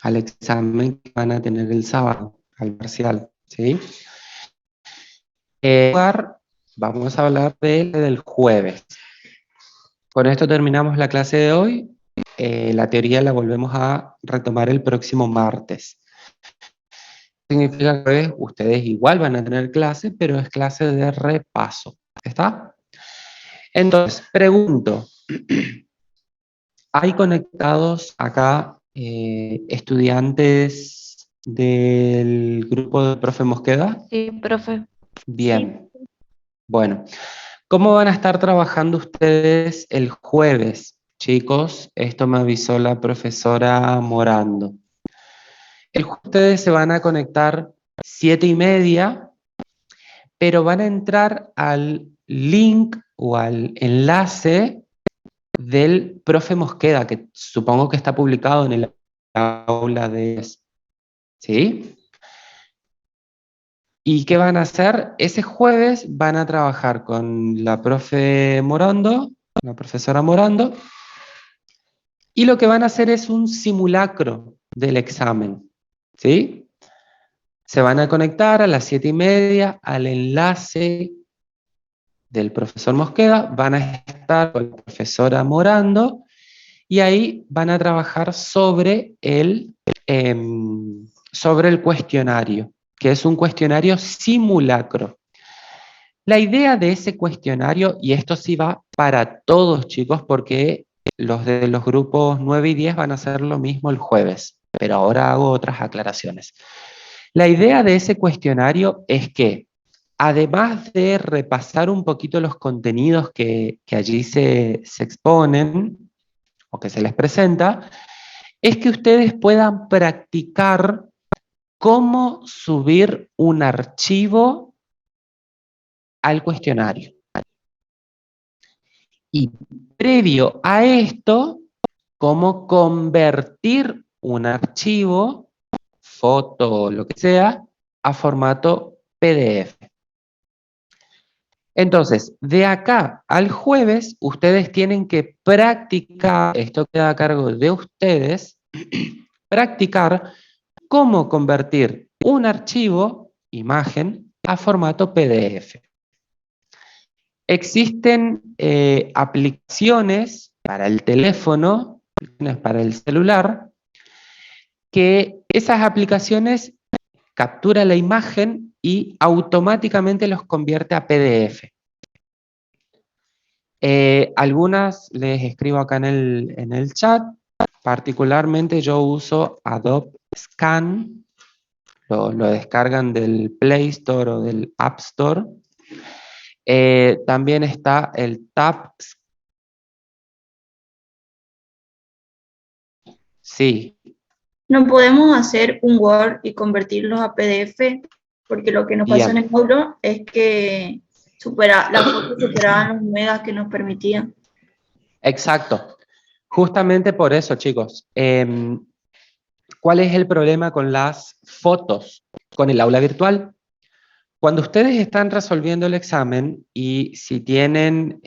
examen que van a tener el sábado, al parcial, ¿sí? Vamos a hablar del jueves. Con esto terminamos la clase de hoy. La teoría la volvemos a retomar el próximo martes. Significa que ustedes igual van a tener clase, pero es clase de repaso. ¿Está? Entonces, pregunto, ¿Hay conectados acá estudiantes del grupo del profe Mosqueda? Sí, profe. Bien. Bueno, ¿cómo van a estar trabajando ustedes el jueves, chicos? Esto me avisó la profesora Morando. El jueves ustedes se van a conectar 7:30, pero van a entrar al link o al enlace del profe Mosqueda, que supongo que está publicado en el aula de... ¿Sí? ¿Y qué van a hacer? Ese jueves van a trabajar con la profe Morando, la profesora Morando, y lo que van a hacer es un simulacro del examen. ¿Sí? Se van a conectar a las 7:30 al enlace del profesor Mosqueda, van a estar con la profesora Morando, y ahí van a trabajar sobre el cuestionario, que es un cuestionario simulacro. La idea de ese cuestionario, y esto sí va para todos, chicos, porque los de los grupos 9 y 10 van a hacer lo mismo el jueves, pero ahora hago otras aclaraciones. La idea de ese cuestionario es que, además de repasar un poquito los contenidos que allí se exponen o que se les presenta, es que ustedes puedan practicar cómo subir un archivo al cuestionario. Y previo a esto, cómo convertir un archivo, foto o lo que sea, a formato PDF. Entonces, de acá al jueves, ustedes tienen que practicar, esto queda a cargo de ustedes, practicar cómo convertir un archivo, imagen, a formato PDF. Existen aplicaciones para el teléfono, para el celular, que esas aplicaciones capturan la imagen y automáticamente los convierte a PDF. Algunas les escribo acá en el chat. Particularmente yo uso Adobe Scan, lo descargan del Play Store o del App Store. También está el Tab. Sí, No podemos hacer un Word y convertirlos a PDF, porque lo que nos pasó en bien, el módulo es que las fotos superaban los megas que nos permitían. exacto. Justamente por eso, chicos. ¿Cuál es el problema con las fotos, con el aula virtual? Cuando ustedes están resolviendo el examen y si tienen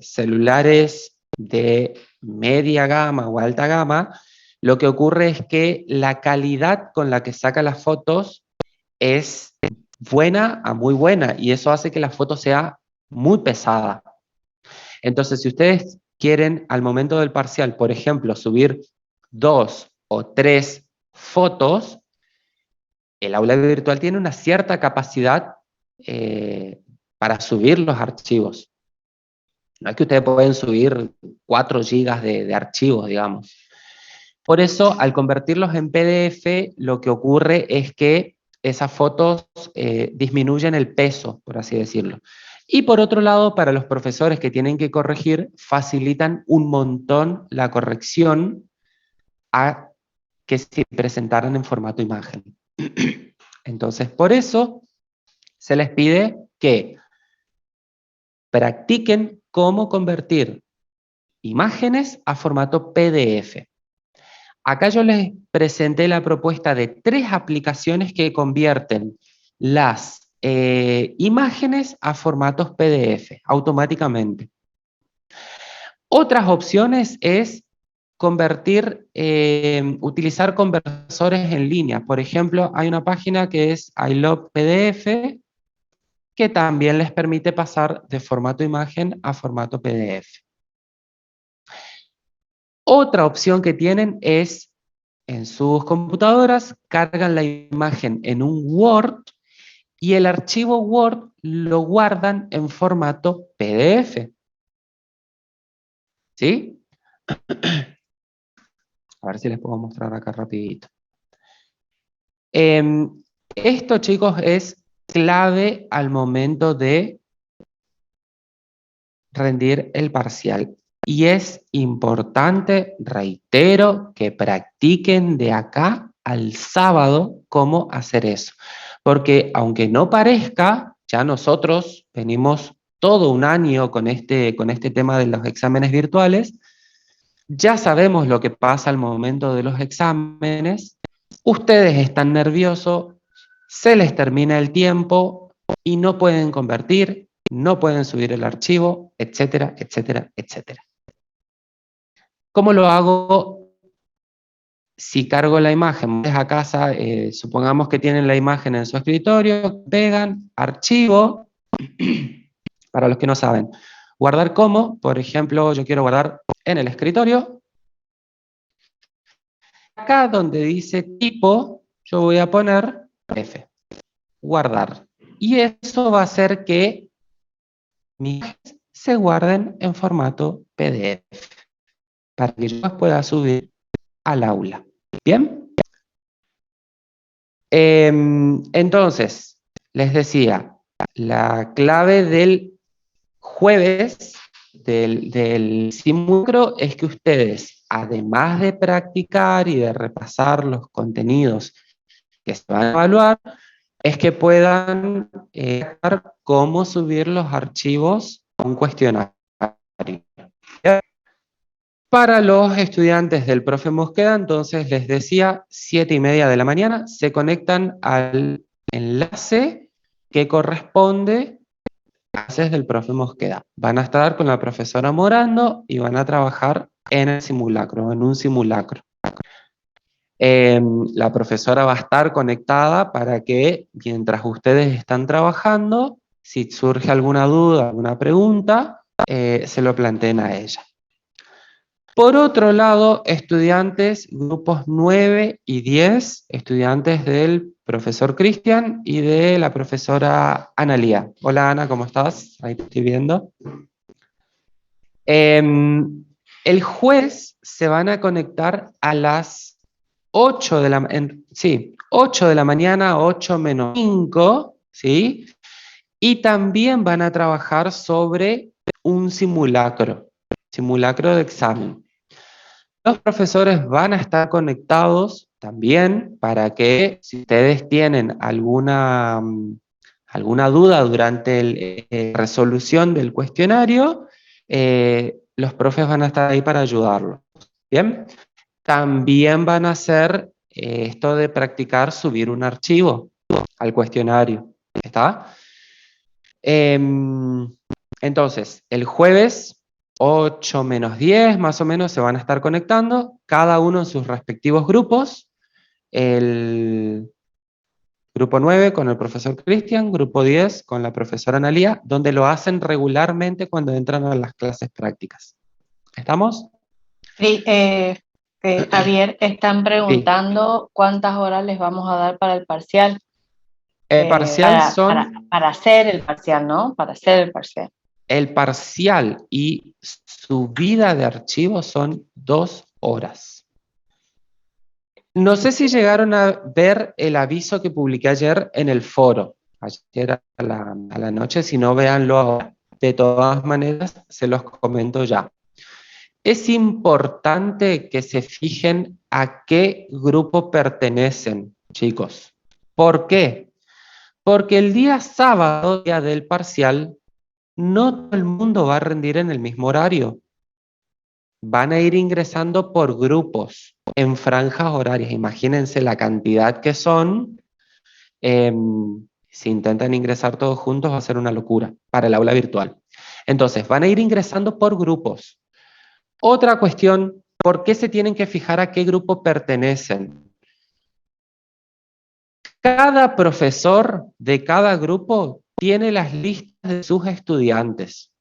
celulares de media gama o alta gama, lo que ocurre es que la calidad con la que saca las fotos es buena a muy buena, y eso hace que la foto sea muy pesada. Entonces, si ustedes quieren al momento del parcial, por ejemplo, subir 2 o 3 fotos, el aula virtual tiene una cierta capacidad para subir los archivos. No es que ustedes pueden subir 4 gigas de archivos, digamos. Por eso, al convertirlos en PDF, lo que ocurre es que esas fotos disminuyen el peso, por así decirlo. Y por otro lado, para los profesores que tienen que corregir, facilitan un montón la corrección a que se presentaran en formato imagen. Entonces, por eso se les pide que practiquen cómo convertir imágenes a formato PDF. Acá yo les presenté la propuesta de 3 aplicaciones que convierten las imágenes a formatos PDF automáticamente. Otras opciones es utilizar conversores en línea. Por ejemplo, hay una página que es I Love PDF, que también les permite pasar de formato imagen a formato PDF. Otra opción que tienen es, en sus computadoras, cargan la imagen en un Word y el archivo Word lo guardan en formato PDF. ¿Sí? A ver si les puedo mostrar acá rapidito. Esto, chicos, es clave al momento de rendir el parcial. Y es importante, reitero, que practiquen de acá al sábado cómo hacer eso. Porque aunque no parezca, ya nosotros venimos todo un año con este tema de los exámenes virtuales, ya sabemos lo que pasa al momento de los exámenes, ustedes están nerviosos, se les termina el tiempo y no pueden convertir, no pueden subir el archivo, etcétera, etcétera, etcétera. ¿Cómo lo hago si cargo la imagen? A casa, supongamos que tienen la imagen en su escritorio, pegan, archivo, para los que no saben. Guardar como, por ejemplo, yo quiero guardar en el escritorio. Acá donde dice tipo, yo voy a poner F, guardar. Y eso va a hacer que mis imágenes se guarden en formato PDF, para que yo las pueda subir al aula. ¿Bien? Entonces, les decía, la clave del jueves del simulacro es que ustedes, además de practicar y de repasar los contenidos que se van a evaluar, es que puedan ver cómo subir los archivos a un cuestionario. Para los estudiantes del profe Mosqueda, entonces les decía, 7:30 de la mañana, se conectan al enlace que corresponde a clases del profe Mosqueda. Van a estar con la profesora Morando y van a trabajar en el simulacro, en un simulacro. La profesora va a estar conectada para que mientras ustedes están trabajando, si surge alguna duda, alguna pregunta, se lo planteen a ella. Por otro lado, estudiantes, grupos 9 y 10, estudiantes del profesor Cristian y de la profesora Analía. Hola Ana, ¿cómo estás? Ahí te estoy viendo. El jueves se van a conectar a las 8 de la, 8 de la mañana, 8 menos 5, ¿sí? Y también van a trabajar sobre un simulacro de examen. Los profesores van a estar conectados también para que si ustedes tienen alguna duda durante la resolución del cuestionario, los profes van a estar ahí para ayudarlos. ¿Bien? También van a hacer esto de practicar subir un archivo al cuestionario. ¿Está? Entonces, el jueves 8 menos 10 más o menos se van a estar conectando, cada uno en sus respectivos grupos. El grupo 9 con el profesor Cristian, grupo 10 con la profesora Analía, donde lo hacen regularmente cuando entran a las clases prácticas. ¿Estamos? Sí, Javier, están preguntando cuántas horas les vamos a dar para el parcial. Parcial son... Para hacer el parcial, ¿no? Para hacer el parcial. El parcial y subida de archivos son 2 horas. No sé si llegaron a ver el aviso que publiqué ayer en el foro, ayer a la noche, si no, véanlo ahora. De todas maneras, se los comento ya. Es importante que se fijen a qué grupo pertenecen, chicos. ¿Por qué? Porque el día sábado, día del parcial, no todo el mundo va a rendir en el mismo horario. Van a ir ingresando por grupos, en franjas horarias. Imagínense la cantidad que son. Si intentan ingresar todos juntos va a ser una locura para el aula virtual. Entonces, van a ir ingresando por grupos. Otra cuestión, ¿por qué se tienen que fijar a qué grupo pertenecen? Cada profesor de cada grupo tiene las listas de sus estudiantes.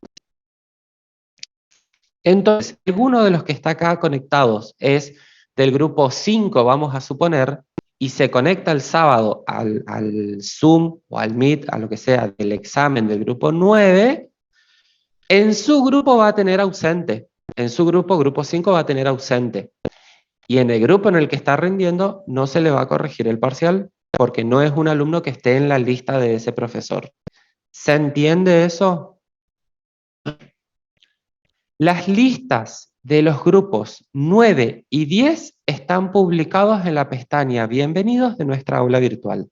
Entonces, alguno de los que está acá conectados es del grupo 5, vamos a suponer, y se conecta el sábado al Zoom o al Meet, a lo que sea, del examen del grupo 9, en su grupo va a tener ausente. En su grupo 5, va a tener ausente. Y en el grupo en el que está rindiendo no se le va a corregir el parcial porque no es un alumno que esté en la lista de ese profesor. ¿Se entiende eso? Las listas de los grupos 9 y 10 están publicados en la pestaña Bienvenidos de nuestra aula virtual.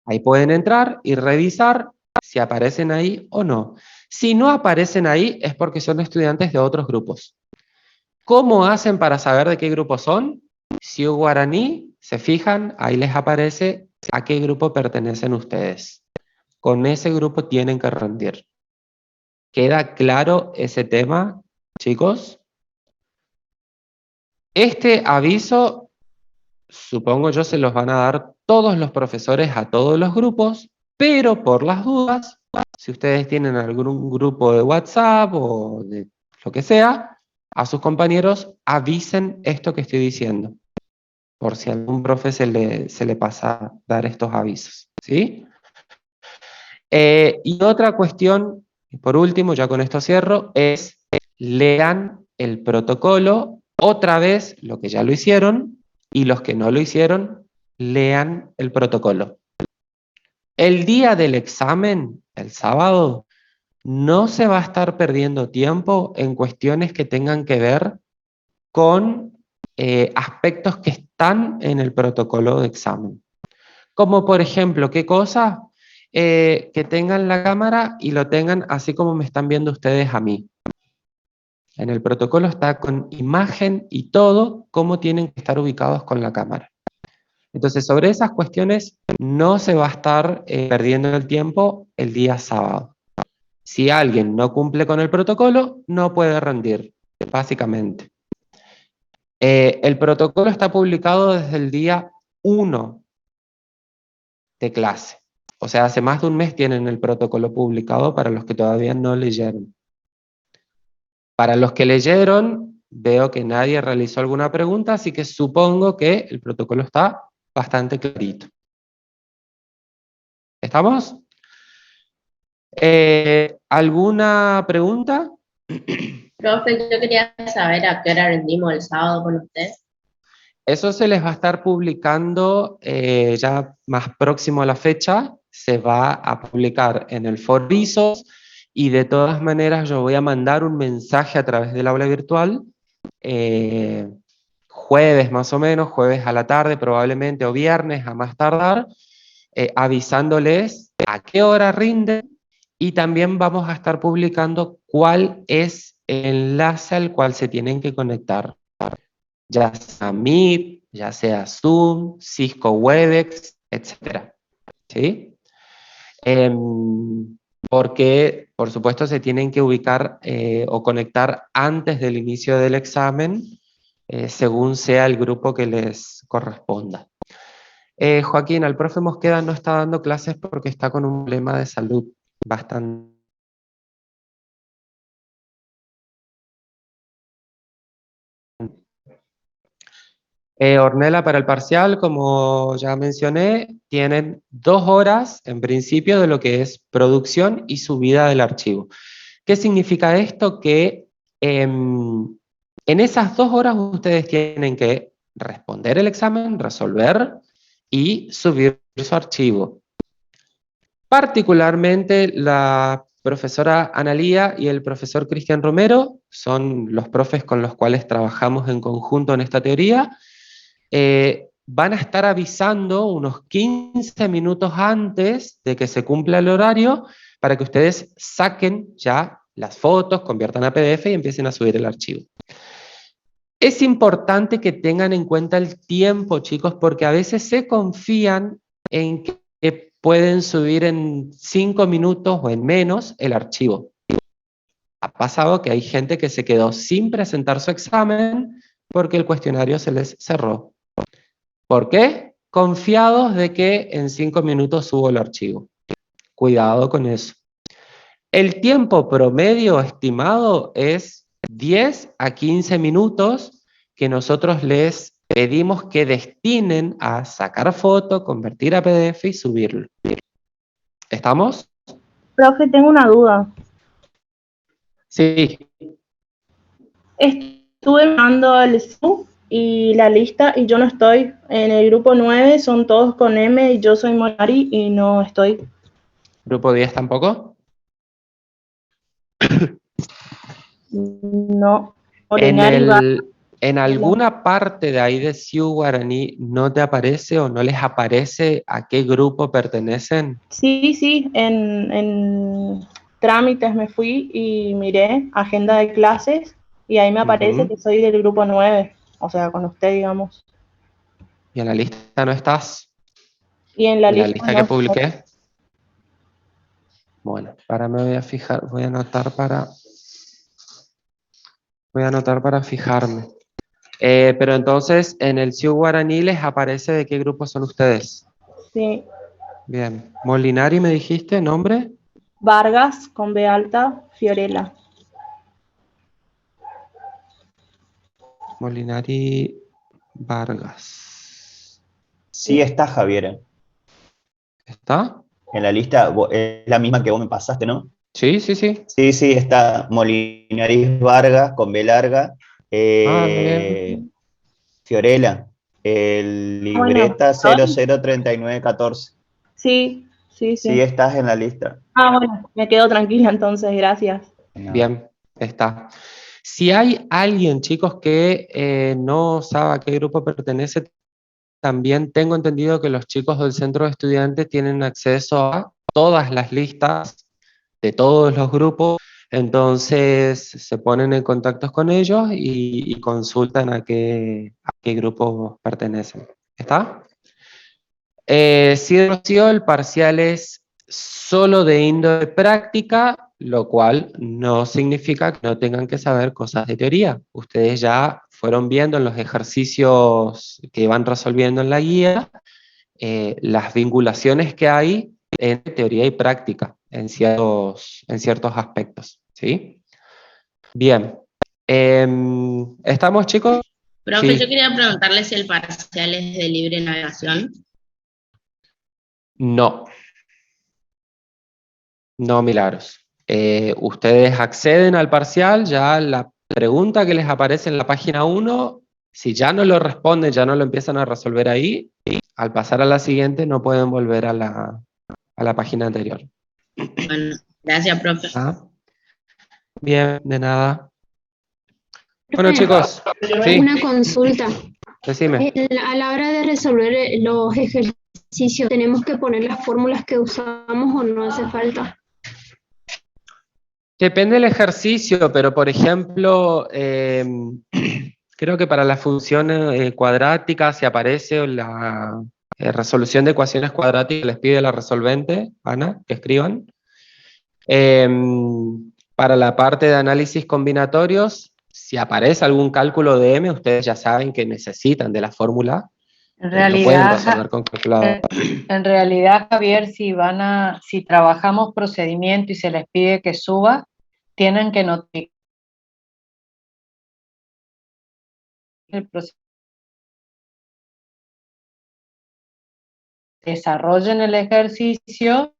Ahí pueden entrar y revisar si aparecen ahí o no. Si no aparecen ahí es porque son estudiantes de otros grupos. ¿Cómo hacen para saber de qué grupo son? Si Guaraní, se fijan, ahí les aparece a qué grupo pertenecen ustedes. Con ese grupo tienen que rendir. ¿Queda claro ese tema, chicos? Este aviso, supongo yo, se los van a dar todos los profesores a todos los grupos, pero por las dudas, si ustedes tienen algún grupo de WhatsApp o de lo que sea, a sus compañeros avisen esto que estoy diciendo, por si a algún profe se le pasa a dar estos avisos, ¿sí? Y otra cuestión, por último, ya con esto cierro, es lean el protocolo otra vez, lo que ya lo hicieron, y los que no lo hicieron, lean el protocolo. El día del examen, el sábado, no se va a estar perdiendo tiempo en cuestiones que tengan que ver con aspectos que están en el protocolo de examen. Como por ejemplo, ¿qué cosa? Que tengan la cámara y lo tengan así como me están viendo ustedes a mí. En el protocolo está con imagen y todo, cómo tienen que estar ubicados con la cámara. Entonces, sobre esas cuestiones no se va a estar perdiendo el tiempo el día sábado. Si alguien no cumple con el protocolo, no puede rendir, básicamente. El protocolo está publicado desde el día 1 de clase. O sea, hace más de un mes tienen el protocolo publicado para los que todavía no leyeron. Para los que leyeron, veo que nadie realizó alguna pregunta, así que supongo que el protocolo está bastante clarito. ¿Estamos? ¿Alguna pregunta? Profe, yo quería saber a qué hora rendimos el sábado con usted. Eso se les va a estar publicando ya más próximo a la fecha, se va a publicar en el foro Visos y de todas maneras yo voy a mandar un mensaje a través del aula virtual, jueves más o menos, jueves a la tarde probablemente o viernes a más tardar, avisándoles a qué hora rinden y también vamos a estar publicando cuál es el enlace al cual se tienen que conectar. Ya sea Meet, ya sea Zoom, Cisco Webex, etc. ¿Sí? Porque, por supuesto, se tienen que ubicar o conectar antes del inicio del examen, según sea el grupo que les corresponda. Joaquín, al profe Mosqueda no está dando clases porque está con un problema de salud bastante. Ornella, para el parcial, como ya mencioné, tienen 2 horas en principio de lo que es producción y subida del archivo. ¿Qué significa esto? Que en esas 2 horas ustedes tienen que responder el examen, resolver y subir su archivo. Particularmente la profesora Analía y el profesor Cristian Romero son los profes con los cuales trabajamos en conjunto en esta teoría. Van a estar avisando unos 15 minutos antes de que se cumpla el horario para que ustedes saquen ya las fotos, conviertan a PDF y empiecen a subir el archivo. Es importante que tengan en cuenta el tiempo, chicos, porque a veces se confían en que pueden subir en 5 minutos o en menos el archivo. Ha pasado que hay gente que se quedó sin presentar su examen porque el cuestionario se les cerró. ¿Por qué? Confiados de que en 5 minutos subo el archivo. Cuidado con eso. El tiempo promedio estimado es 10 a 15 minutos que nosotros les pedimos que destinen a sacar foto, convertir a PDF y subirlo. ¿Estamos? Profe, tengo una duda. Sí. Estuve mandando el Zoom y la lista, y yo no estoy. En el grupo 9 son todos con M y yo soy Molinari y no estoy. ¿Grupo 10 tampoco? No. En Molinari va. en alguna parte de ahí de Sioux Guaraní, ¿no te aparece o no les aparece a qué grupo pertenecen? Sí, en trámites me fui y miré agenda de clases y ahí me aparece que soy del grupo 9, o sea, con usted, digamos. ¿Y en la lista no estás? Y en la ¿En la lista lista no que estoy. publiqué? Bueno, para me voy a fijar, voy a anotar para fijarme. Pero entonces, en el Sioux Guaraní les aparece de qué grupo son ustedes. Sí. Bien. Molinari, ¿me dijiste nombre? Vargas con B alta, Fiorella. Molinari Vargas. Sí está, Javier. ¿Está? En la lista es la misma que vos me pasaste, ¿no? Sí, sí, sí. Sí, sí, está Molinari Vargas con B larga. Bien. Fiorella, el Bueno, libreta 003914. sí. Sí estás en la lista. Bueno, me quedo tranquila entonces, gracias. No. Bien, está. Si hay alguien, chicos, que no sabe a qué grupo pertenece, también tengo entendido que los chicos del centro de estudiantes tienen acceso a todas las listas de todos los grupos, entonces se ponen en contacto con ellos y consultan a qué grupo pertenecen. ¿Está? Sí, Rocío, el parcial es solo de índole práctica, lo cual no significa que no tengan que saber cosas de teoría. Ustedes ya fueron viendo en los ejercicios que van resolviendo en la guía las vinculaciones que hay entre teoría y práctica en ciertos aspectos. ¿Sí? Bien. ¿Estamos, chicos? Profe, Sí. yo quería preguntarle si el parcial es de libre navegación. No. No, Milagros. Ustedes acceden al parcial, ya la pregunta que les aparece en la página 1, si ya no lo responden, ya no lo empiezan a resolver ahí, al pasar a la siguiente no pueden volver a la página anterior. Bueno, gracias, profe. ¿Ah? Bien, de nada. Bueno, Profe, chicos, sí, una consulta. decime. A la hora de resolver los ejercicios, ¿tenemos que poner las fórmulas que usamos o no hace falta? Depende del ejercicio, pero por ejemplo, creo que para la función cuadrática, si aparece la resolución de ecuaciones cuadráticas, les pide la resolvente, Ana, que escriban. Para la parte de análisis combinatorios, si aparece algún cálculo de M, ustedes ya saben que necesitan de la fórmula. En No pueden realidad, resolver con calculadora. en realidad, Javier, si trabajamos procedimiento y se les pide que suba, tienen que notificar el proceso. Desarrollen el ejercicio